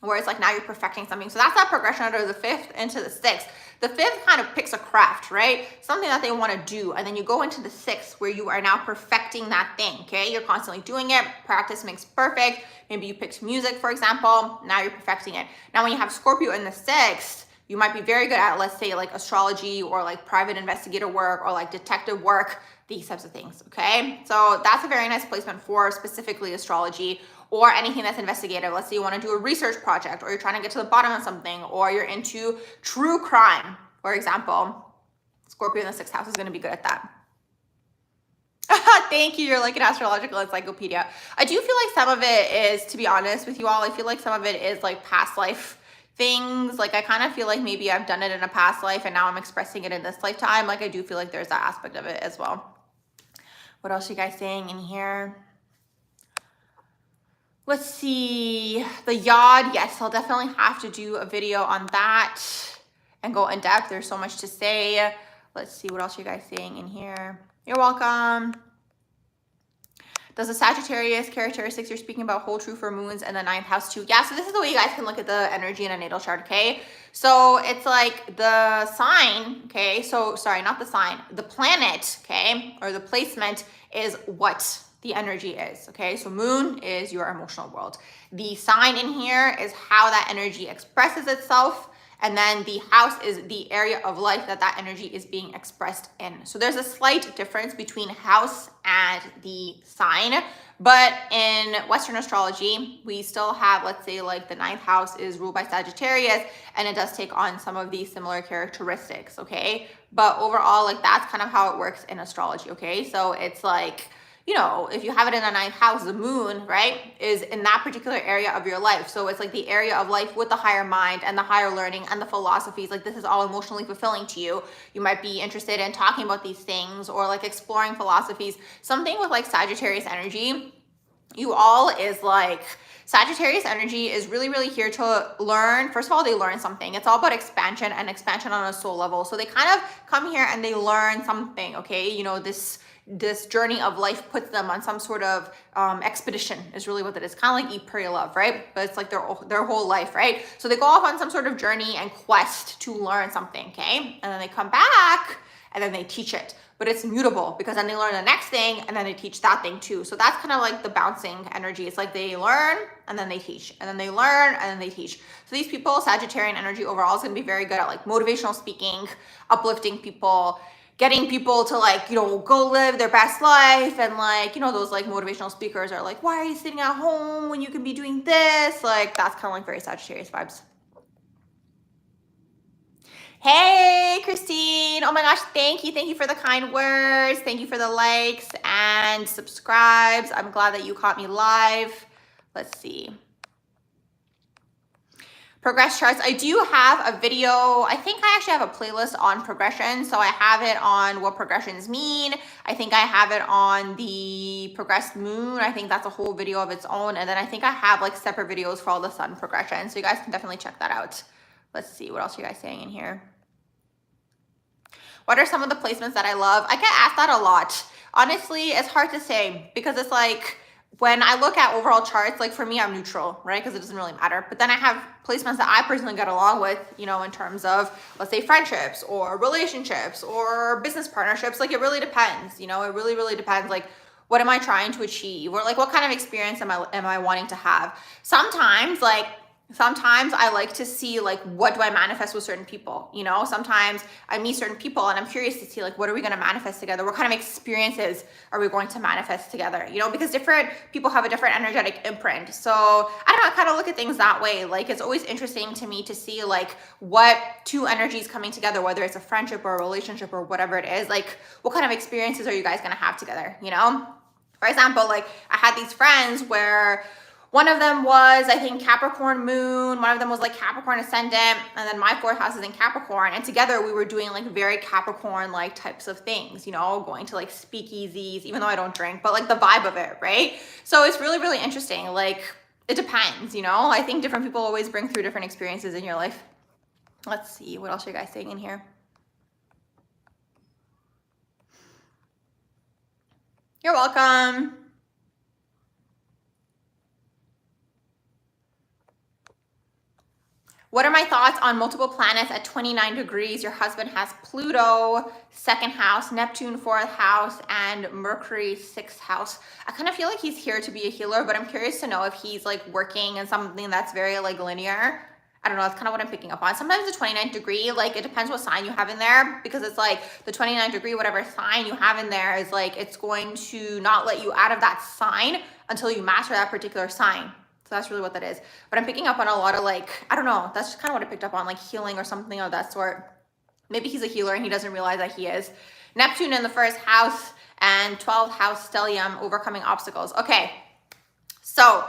where it's like now you're perfecting something. So that's that progression out of the 5th into the 6th. The 5th kind of picks a craft, right? Something that they want to do. And then you go into the 6th where you are now perfecting that thing, okay? You're constantly doing it. Practice makes perfect. Maybe you picked music, for example. Now you're perfecting it. Now when you have Scorpio in the 6th, you might be very good at, let's say, like astrology or like private investigator work or like detective work, these types of things, okay? So that's a very nice placement for specifically astrology or anything that's investigative. Let's say you want to do a research project or you're trying to get to the bottom of something or you're into true crime, for example. Scorpio in the 6th house is going to be good at that. Thank you. You're like an astrological encyclopedia. I do feel like some of it is, to be honest with you all, I feel like some of it is like past life things. Like I kind of feel like maybe I've done it in a past life and now I'm expressing it in this lifetime. Like I do feel like there's that aspect of it as well. What else are you guys saying in here? Let's see, the yod. Yes, I'll definitely have to do a video on that and go in depth. There's so much to say. Let's see, what else are you guys saying in here? You're welcome. Does the Sagittarius characteristics you're speaking about hold true for moons and the 9th house too? Yeah, so this is the way you guys can look at the energy in a natal chart, okay? So it's like the sign, okay? So sorry, not the sign, the planet, okay? Or the placement is what the energy is, okay? So moon is your emotional world. The sign in here is how that energy expresses itself. And then the house is the area of life that that energy is being expressed in. So there's a slight difference between house and the sign. But in Western astrology, we still have, let's say like the 9th house is ruled by Sagittarius and it does take on some of these similar characteristics, okay? But overall, like that's kind of how it works in astrology, okay? So it's like, you know, if you have it in the 9th house, the moon, right, is in that particular area of your life. So it's like the area of life with the higher mind and the higher learning and the philosophies. Like this is all emotionally fulfilling to you. You might be interested in talking about these things or like exploring philosophies. Something with like Sagittarius energy, you all is like, Sagittarius energy is really, really here to learn. First of all, they learn something. It's all about expansion and expansion on a soul level. So they kind of come here and they learn something, okay? You know, this journey of life puts them on some sort of expedition is really what it is. Kind of like eat, pray, love, right? But it's like their whole life, right? So they go off on some sort of journey and quest to learn something, okay? And then they come back and then they teach it. But it's mutable because then they learn the next thing and then they teach that thing too. So that's kind of like the bouncing energy. It's like they learn and then they teach and then they learn and then they teach. So these people, Sagittarian energy overall is going to be very good at like motivational speaking, uplifting people, getting people to like, you know, go live their best life. And like, you know, those like motivational speakers are like, why are you sitting at home when you can be doing this? Like that's kind of like very Sagittarius vibes. Hey, Christine. Oh my gosh, thank you. Thank you for the kind words. Thank you for the likes and subscribes. I'm glad that you caught me live. Let's see. Progress charts. I do have a video. I think I actually have a playlist on progression. So I have it on what progressions mean. I think I have it on the progressed moon. I think that's a whole video of its own. And then I think I have like separate videos for all the sun progression. So you guys can definitely check that out. Let's see. What else are you guys saying in here? What are some of the placements that I love? I get asked that a lot. Honestly, it's hard to say because it's like, when I look at overall charts, like for me, I'm neutral, right? Because it doesn't really matter. But then I have placements that I personally get along with, you know, in terms of, let's say, friendships or relationships or business partnerships. Like it really depends, you know, it really, really depends. Like, what am I trying to achieve? Or like, what kind of experience am I wanting to have? Sometimes I like to see like, what do I manifest with certain people? You know, sometimes I meet certain people and I'm curious to see like, what are we going to manifest together? What kind of experiences are we going to manifest together? You know, because different people have a different energetic imprint. So I don't know, I kind of look at things that way. Like it's always interesting to me to see like what two energies coming together, whether it's a friendship or a relationship or whatever it is, like what kind of experiences are you guys going to have together? You know, for example, like I had these friends where one of them was, I think, Capricorn moon. One of them was like Capricorn ascendant. And then my fourth house is in Capricorn. And together we were doing like very Capricorn like types of things, you know, going to like speakeasies, even though I don't drink, but like the vibe of it, right? So it's really, really interesting. Like it depends, you know, I think different people always bring through different experiences in your life. Let's see, what else are you guys saying in here? You're welcome. What are my thoughts on multiple planets at 29 degrees? Your husband has Pluto, 2nd house, Neptune, 4th house, and Mercury, 6th house. I kind of feel like he's here to be a healer, but I'm curious to know if he's like working in something that's very like linear. I don't know, that's kind of what I'm picking up on. Sometimes the 29th degree, like it depends what sign you have in there, because it's like the 29th degree, whatever sign you have in there is like, it's going to not let you out of that sign until you master that particular sign. So that's really what that is. But I'm picking up on a lot of like, I don't know, that's just kind of what I picked up on, like healing or something of that sort. Maybe he's a healer and he doesn't realize that he is. Neptune in the 1st house and 12th house stellium, overcoming obstacles. Okay, so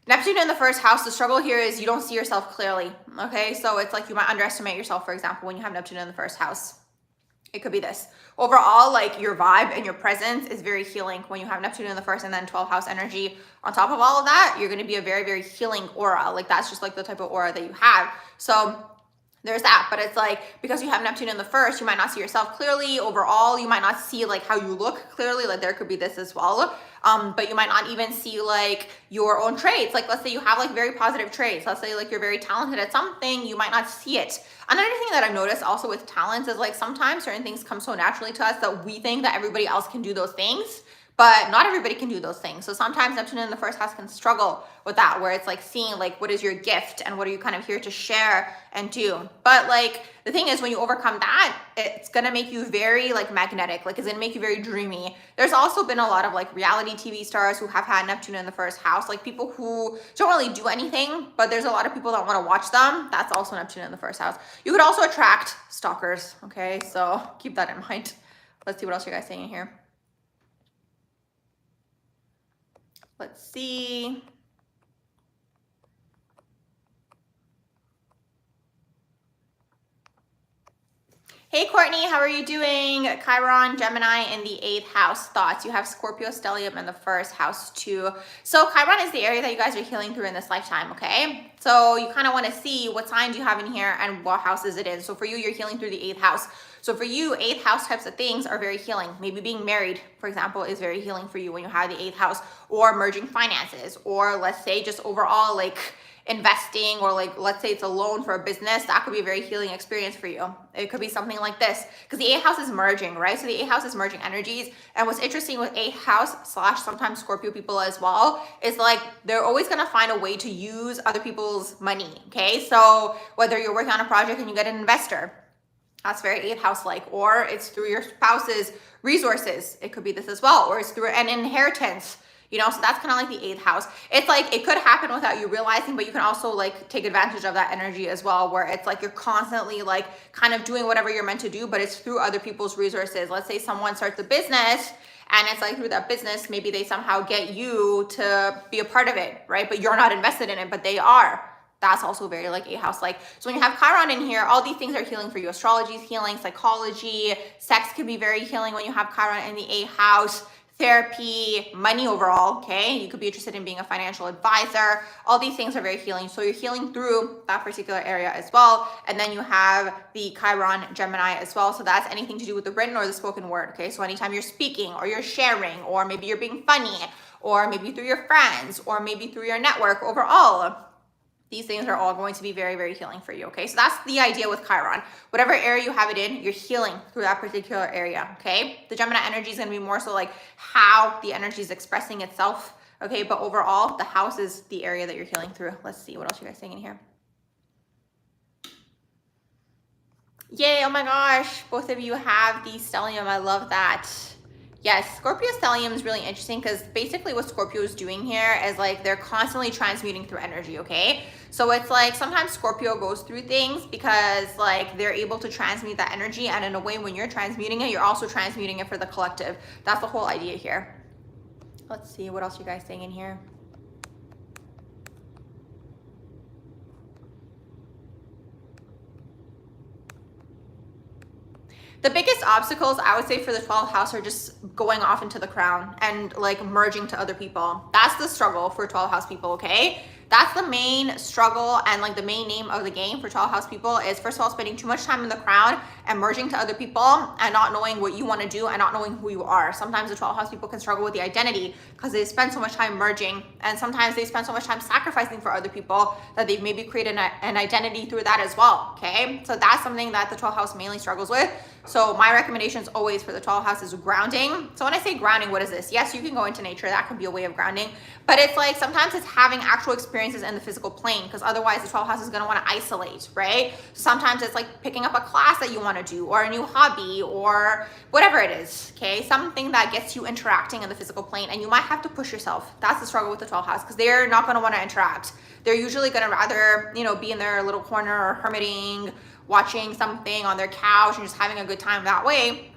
Neptune in the 1st house, the struggle here is you don't see yourself clearly, okay? So it's like you might underestimate yourself, for example, when you have Neptune in the 1st house. It could be this. Overall, like your vibe and your presence is very healing when you have Neptune in the 1st and then 12th house energy. On top of all of that, you're going to be a very, very healing aura. Like that's just like the type of aura that you have. So there's that. But it's like, because you have Neptune in the 1st, you might not see yourself clearly. Overall, you might not see like how you look clearly. Like there could be this as well. But you might not even see like your own traits. Like let's say you have like very positive traits. Let's say like you're very talented at something, you might not see it. Another thing that I've noticed also with talents is like sometimes certain things come so naturally to us that we think that everybody else can do those things, but not everybody can do those things. So sometimes Neptune in the 1st house can struggle with that, where it's like seeing like what is your gift and what are you kind of here to share and do. But like the thing is, when you overcome that, it's gonna make you very like magnetic, like it's gonna make you very dreamy. There's also been a lot of like reality TV stars who have had Neptune in the 1st house, like people who don't really do anything, but there's a lot of people that want to watch them. That's also Neptune in the 1st house. You could also attract stalkers, okay? So keep that in mind. Let's see what else you guys saying in here. Let's see. Hey Courtney, how are you doing? Chiron, Gemini in the 8th house. Thoughts? You have Scorpio, stellium in the 1st house too. So Chiron is the area that you guys are healing through in this lifetime, okay? So you kind of want to see what signs you have in here and what house is it in. So for you, you're healing through the 8th house. So for you, 8th house types of things are very healing. Maybe being married, for example, is very healing for you when you have the 8th house, or merging finances, or let's say just overall like investing, or like let's say it's a loan for a business. That could be a very healing experience for you. It could be something like this, because the 8th house is merging, right? So the 8th house is merging energies. And what's interesting with 8th house / sometimes Scorpio people as well is like they're always going to find a way to use other people's money, okay? So whether you're working on a project and you get an investor, that's very 8th house like, or it's through your spouse's resources. It could be this as well, or it's through an inheritance. You know, so that's kind of like the 8th house. It's like it could happen without you realizing, but you can also like take advantage of that energy as well, where it's like you're constantly like kind of doing whatever you're meant to do, but it's through other people's resources. Let's say someone starts a business and it's like through that business, maybe they somehow get you to be a part of it, right? But you're not invested in it, but they are. That's also very like 8th house like. So when you have Chiron in here, all these things are healing for you. Astrology is healing, psychology, sex could be very healing when you have Chiron in the 8th house. Therapy, money overall, okay? You could be interested in being a financial advisor. All these things are very healing. So you're healing through that particular area as well. And then you have the Chiron Gemini as well. So that's anything to do with the written or the spoken word, okay? So anytime you're speaking or you're sharing, or maybe you're being funny, or maybe through your friends, or maybe through your network overall, these things are all going to be very, very healing for you, okay? So that's the idea with Chiron. Whatever area you have it in, you're healing through that particular area, okay? The Gemini energy is going to be more so like how the energy is expressing itself, okay? But overall, the house is the area that you're healing through. Let's see, what else are you guys saying in here? Yay, oh my gosh, both of you have the stellium. I love that. Yes, Scorpio stellium is really interesting because basically what Scorpio is doing here is like they're constantly transmuting through energy, okay? So it's like sometimes Scorpio goes through things because like they're able to transmute that energy, and in a way when you're transmuting it, you're also transmuting it for the collective. That's the whole idea here. Let's see, what else are you guys saying in here? The biggest obstacles I would say for the 12th house are just going off into the crown and like merging to other people. That's the struggle for 12th house people, okay? That's the main struggle, and like the main name of the game for 12th house people is, first of all, spending too much time in the crown and merging to other people and not knowing what you want to do and not knowing who you are. Sometimes the 12th house people can struggle with the identity because they spend so much time merging, and sometimes they spend so much time sacrificing for other people that they've maybe created an identity through that as well, okay? So that's something that the 12th house mainly struggles with. So my recommendations always for the 12th house is grounding. So when I say grounding, what is this? Yes, you can go into nature. That can be a way of grounding. But it's like sometimes it's having actual experiences in the physical plane, because otherwise the 12th house is going to want to isolate, right? Sometimes it's like picking up a class that you want to do, or a new hobby, or whatever it is, okay? Something that gets you interacting in the physical plane, and you might have to push yourself. That's the struggle with the 12th house, because they're not going to want to interact. They're usually going to rather, you know, be in their little corner or hermiting, watching something on their couch and just having a good time that way,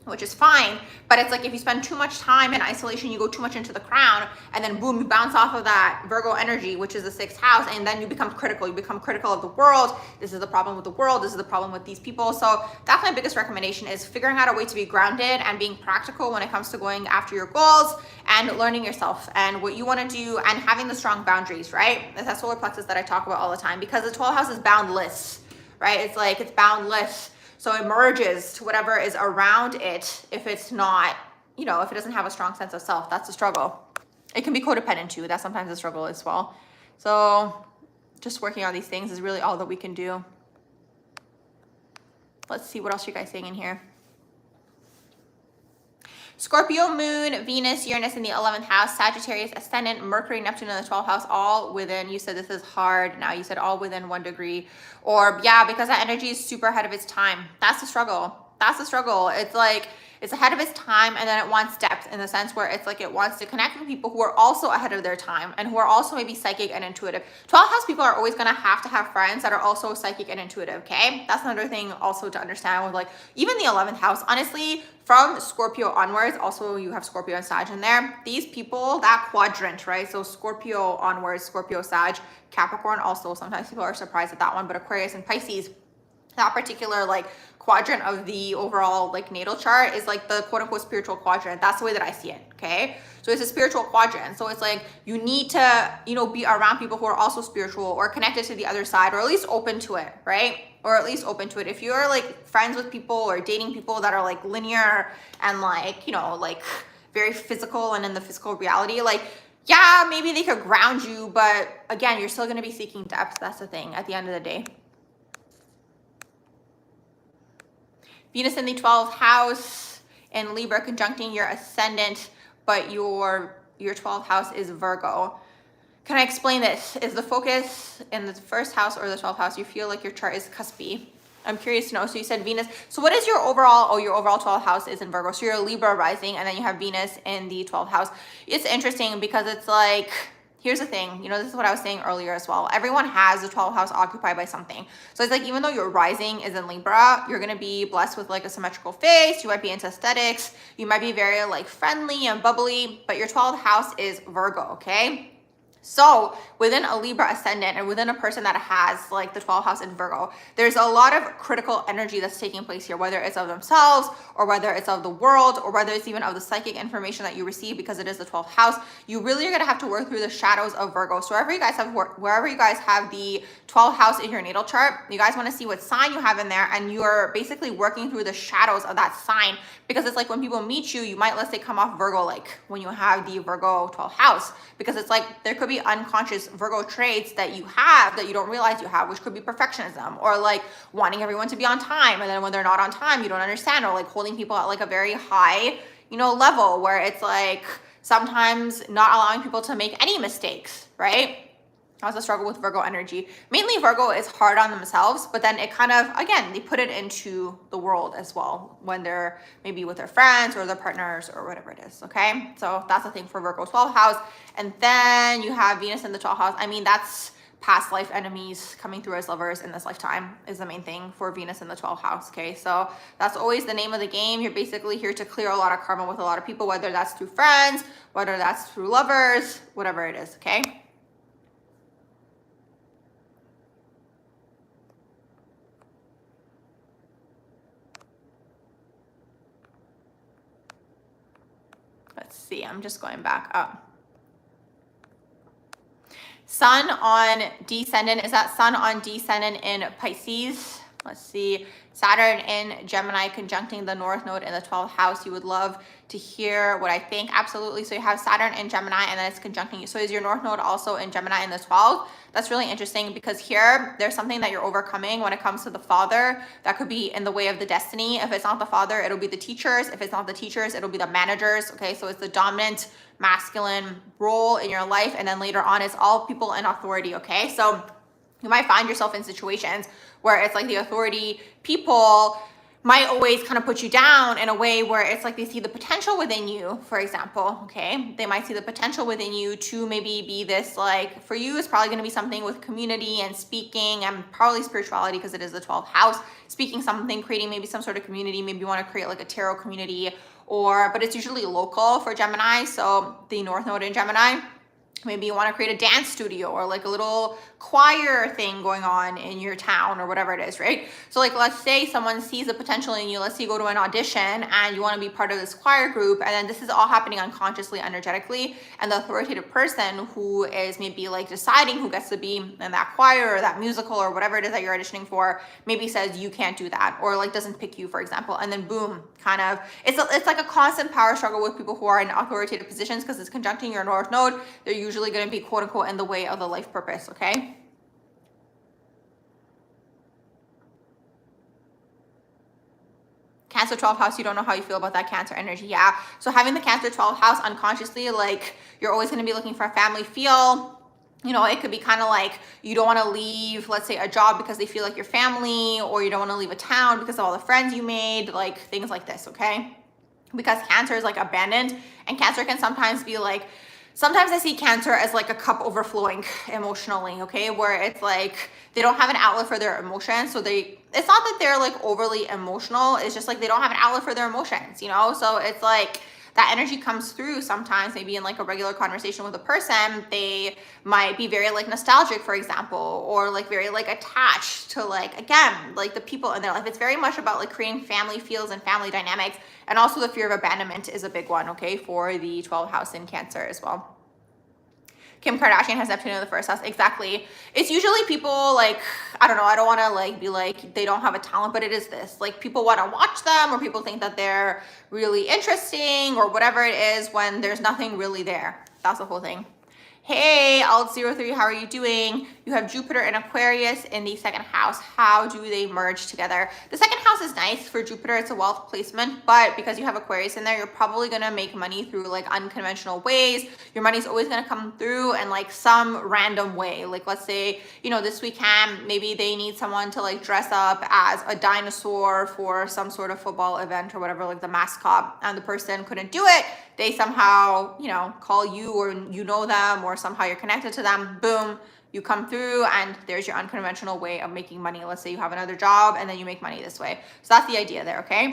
which is fine. But it's like if you spend too much time in isolation, you go too much into the crown, and then boom, you bounce off of that Virgo energy, which is the 6th house, and then you become critical. You become critical of the world. This is the problem with the world. This is the problem with these people. So that's my biggest recommendation, is figuring out a way to be grounded and being practical when it comes to going after your goals and learning yourself and what you want to do, and having the strong boundaries, right? That's that solar plexus that I talk about all the time, because the 12th house is boundless, right? It's like it's boundless. So it merges to whatever is around it if it's not, you know, if it doesn't have a strong sense of self. That's the struggle. It can be codependent too. That's sometimes the struggle as well. So just working on these things is really all that we can do. Let's see what else you guys saying in here. Scorpio moon, Venus, Uranus in the 11th house, Sagittarius ascendant, Mercury, Neptune in the 12th house, all within, you said this is hard. Now you said all within 1 degree, or yeah, because that energy is super ahead of its time. That's the struggle. That's the struggle. It's like, it's ahead of its time, and then it wants depth in the sense where it's like it wants to connect with people who are also ahead of their time and who are also maybe psychic and intuitive. 12th house people are always going to have friends that are also psychic and intuitive, okay? That's another thing also to understand with like even the 11th house. Honestly, from Scorpio onwards, also you have Scorpio and Sag in there. These people, that quadrant, right? So Scorpio onwards, Scorpio, Sag, Capricorn also. Sometimes people are surprised at that one, but Aquarius and Pisces, that particular like quadrant of the overall like natal chart is like the quote unquote spiritual quadrant. That's the way that I see it, okay? So it's a spiritual quadrant. So it's like you need to, you know, be around people who are also spiritual or connected to the other side, or at least open to it, right? Or at least open to it. If you're like friends with people or dating people that are like linear and like, you know, like very physical and in the physical reality, like, yeah, maybe they could ground you, but again, you're still going to be seeking depth. That's the thing at the end of the day. Venus in the 12th house and Libra conjuncting your ascendant, but your 12th house is Virgo. Can I explain this? Is the focus in the 1st house or the 12th house? You feel like your chart is cuspy. I'm curious to know. So you said Venus. So what is your overall, oh, your overall 12th house is in Virgo. So you're a Libra rising, and then you have Venus in the 12th house. It's interesting because it's like, here's the thing, you know, this is what I was saying earlier as well. Everyone has the 12th house occupied by something. So it's like, even though your rising is in Libra, you're going to be blessed with like a symmetrical face. You might be into aesthetics. You might be very like friendly and bubbly, but your 12th house is Virgo, okay? So within a Libra ascendant and within a person that has like the 12th house in Virgo, there's a lot of critical energy that's taking place here, whether it's of themselves or whether it's of the world or whether it's even of the psychic information that you receive, because it is the 12th house. You really are going to have to work through the shadows of Virgo. So wherever you guys have the 12th house in your natal chart, you guys want to see what sign you have in there, and you're basically working through the shadows of that sign, because it's like when people meet you, you might, let's say, come off Virgo like when you have the Virgo 12th house, because it's like there could be unconscious Virgo traits that you have that you don't realize you have, which could be perfectionism or like wanting everyone to be on time, and then when they're not on time you don't understand, or like holding people at like a very high, you know, level where it's like sometimes not allowing people to make any mistakes, right? That's a struggle with Virgo energy. Mainly Virgo is hard on themselves, but then it kind of, again, they put it into the world as well when they're maybe with their friends or their partners or whatever it is, okay? So that's the thing for Virgo 12th house. And then you have Venus in the 12th house. I mean, that's past life enemies coming through as lovers in this lifetime is the main thing for Venus in the 12th house, okay? So that's always the name of the game. You're basically here to clear a lot of karma with a lot of people, whether that's through friends, whether that's through lovers, whatever it is, okay? Let's see, I'm just going back up. Sun on descendant, is that Sun on descendant in Pisces? Let's see, Saturn in Gemini conjuncting the North Node in the 12th house. You would love to hear what I think. Absolutely. So you have Saturn in Gemini and then it's conjuncting you. So is your North Node also in Gemini in the 12th? That's really interesting, because here there's something that you're overcoming when it comes to the father that could be in the way of the destiny. If it's not the father, it'll be the teachers. If it's not the teachers, it'll be the managers. Okay, so it's the dominant masculine role in your life, and then later on it's all people in authority. Okay, so you might find yourself in situations where it's like the authority people might always kind of put you down in a way where it's like they see the potential within you, for example, okay? They might see the potential within you to maybe be this, like, for you, it's probably going to be something with community and speaking and probably spirituality, because it is the 12th house, speaking something, creating maybe some sort of community. Maybe you want to create like a tarot community, but it's usually local for Gemini. So the North Node in Gemini, maybe you want to create a dance studio or like a little choir thing going on in your town or whatever it is, right? So like, let's say someone sees the potential in you. Let's say you go to an audition and you want to be part of this choir group, and then this is all happening unconsciously, energetically, and the authoritative person who is maybe like deciding who gets to be in that choir or that musical or whatever it is that you're auditioning for, maybe says you can't do that, or like doesn't pick you, for example, and then boom, kind of, it's like a constant power struggle with people who are in authoritative positions, because it's conjuncting your North Node. They're usually going to be quote unquote in the way of the life purpose, okay? Cancer 12th house, you don't know how you feel about that Cancer energy. Yeah, so having the Cancer 12th house unconsciously, like you're always going to be looking for a family feel. You know, it could be kind of like you don't want to leave, let's say, a job because they feel like your family, or you don't want to leave a town because of all the friends you made, like things like this, okay? Because Cancer is like abandoned, and Cancer can sometimes be like, sometimes I see Cancer as like a cup overflowing emotionally, okay? Where it's like they don't have an outlet for their emotions. So it's not that they're like overly emotional. It's just like they don't have an outlet for their emotions, you know? So it's like that energy comes through sometimes, maybe in like a regular conversation with a person. They might be very like nostalgic, for example, or like very like attached to like, again, like the people in their life. It's very much about like creating family feels and family dynamics. And also the fear of abandonment is a big one, okay, for the 12th house in Cancer as well. Kim Kardashian has Neptune in the first house. Exactly. It's usually people like, I don't know, I don't want to like be like they don't have a talent, but it is this. Like people want to watch them, or people think that they're really interesting or whatever it is, when there's nothing really there. That's the whole thing. Hey, Alt03, how are you doing? You have Jupiter and Aquarius in the second house. How do they merge together? The second house is nice for Jupiter. It's a wealth placement, but because you have Aquarius in there, you're probably going to make money through like unconventional ways. Your money's always going to come through in like some random way. Like let's say, you know, this weekend, maybe they need someone to like dress up as a dinosaur for some sort of football event or whatever, like the mascot, and the person couldn't do it. They somehow, you know, call you, or you know them, or somehow you're connected to them. Boom, you come through and there's your unconventional way of making money. Let's say you have another job and then you make money this way. So that's the idea there, okay?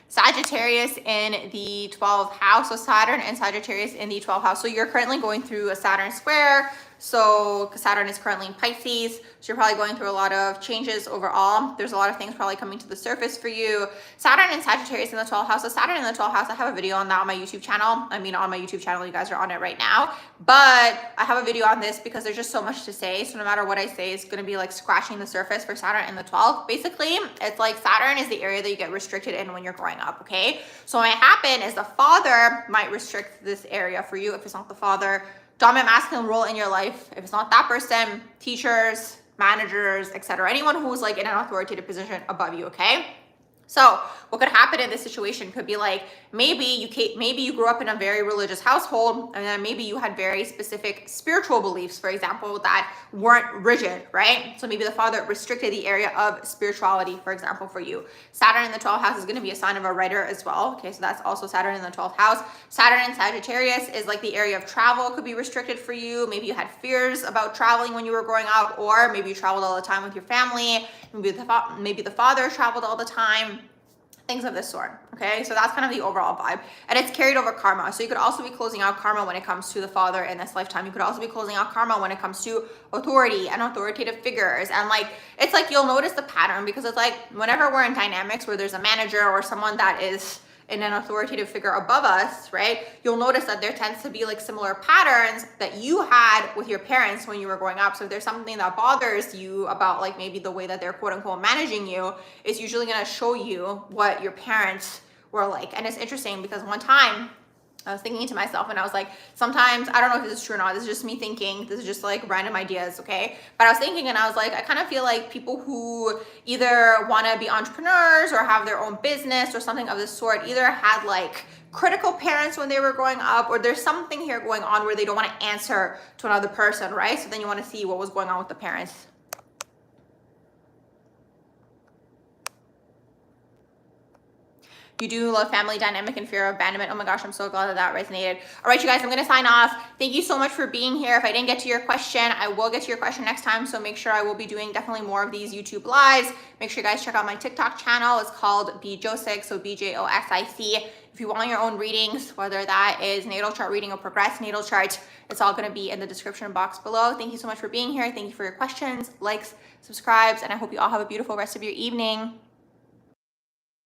Sagittarius in the 12th house. So Saturn and Sagittarius in the 12th house. So you're currently going through a Saturn square. So Saturn is currently in Pisces. So you're probably going through a lot of changes overall. There's a lot of things probably coming to the surface for you. Saturn and Sagittarius in the 12th house. So Saturn in the 12th house, I have a video on that on my YouTube channel. I mean, on my YouTube channel, you guys are on it right now. But I have a video on this because there's just so much to say. So no matter what I say, it's going to be like scratching the surface for Saturn in the 12th. Basically, it's like Saturn is the area that you get restricted in when you're growing up, okay? So what might happen is the father might restrict this area for you if it's not the father. Dominant masculine role in your life, if it's not that person, teachers, managers, etc. Anyone who's like in an authoritative position above you, okay? So what could happen in this situation could be like, maybe you grew up in a very religious household, and then maybe you had very specific spiritual beliefs, for example, that weren't rigid, right? So maybe the father restricted the area of spirituality, for example, for you. Saturn in the 12th house is going to be a sign of a writer as well. Okay, so that's also Saturn in the 12th house. Saturn in Sagittarius is like the area of travel could be restricted for you. Maybe you had fears about traveling when you were growing up, or maybe you traveled all the time with your family. Maybe the father traveled all the time. Things of this sort, okay? So that's kind of the overall vibe. And it's carried over karma. So you could also be closing out karma when it comes to the father in this lifetime. You could also be closing out karma when it comes to authority and authoritative figures. And like, it's like you'll notice the pattern, because it's like whenever we're in dynamics where there's a manager or someone that is in an authoritative figure above us, right? You'll notice that there tends to be like similar patterns that you had with your parents when you were growing up. So if there's something that bothers you about like maybe the way that they're quote unquote managing you, it's usually going to show you what your parents were like. And it's interesting because one time I was thinking to myself and I was like, sometimes, I don't know if this is true or not, this is just me thinking, this is just like random ideas, okay? But I was thinking and I was like, I kind of feel like people who either want to be entrepreneurs or have their own business or something of this sort either had like critical parents when they were growing up, or there's something here going on where they don't want to answer to another person, right? So then you want to see what was going on with the parents. You do love family dynamic and fear of abandonment. Oh my gosh, I'm so glad that that resonated. All right, you guys, I'm going to sign off. Thank you so much for being here. If I didn't get to your question, I will get to your question next time. So make sure I will be doing definitely more of these YouTube lives. Make sure you guys check out my TikTok channel. It's called BJosic, so BJOSIC. If you want your own readings, whether that is natal chart reading or progressed natal chart, it's all going to be in the description box below. Thank you so much for being here. Thank you for your questions, likes, subscribes, and I hope you all have a beautiful rest of your evening.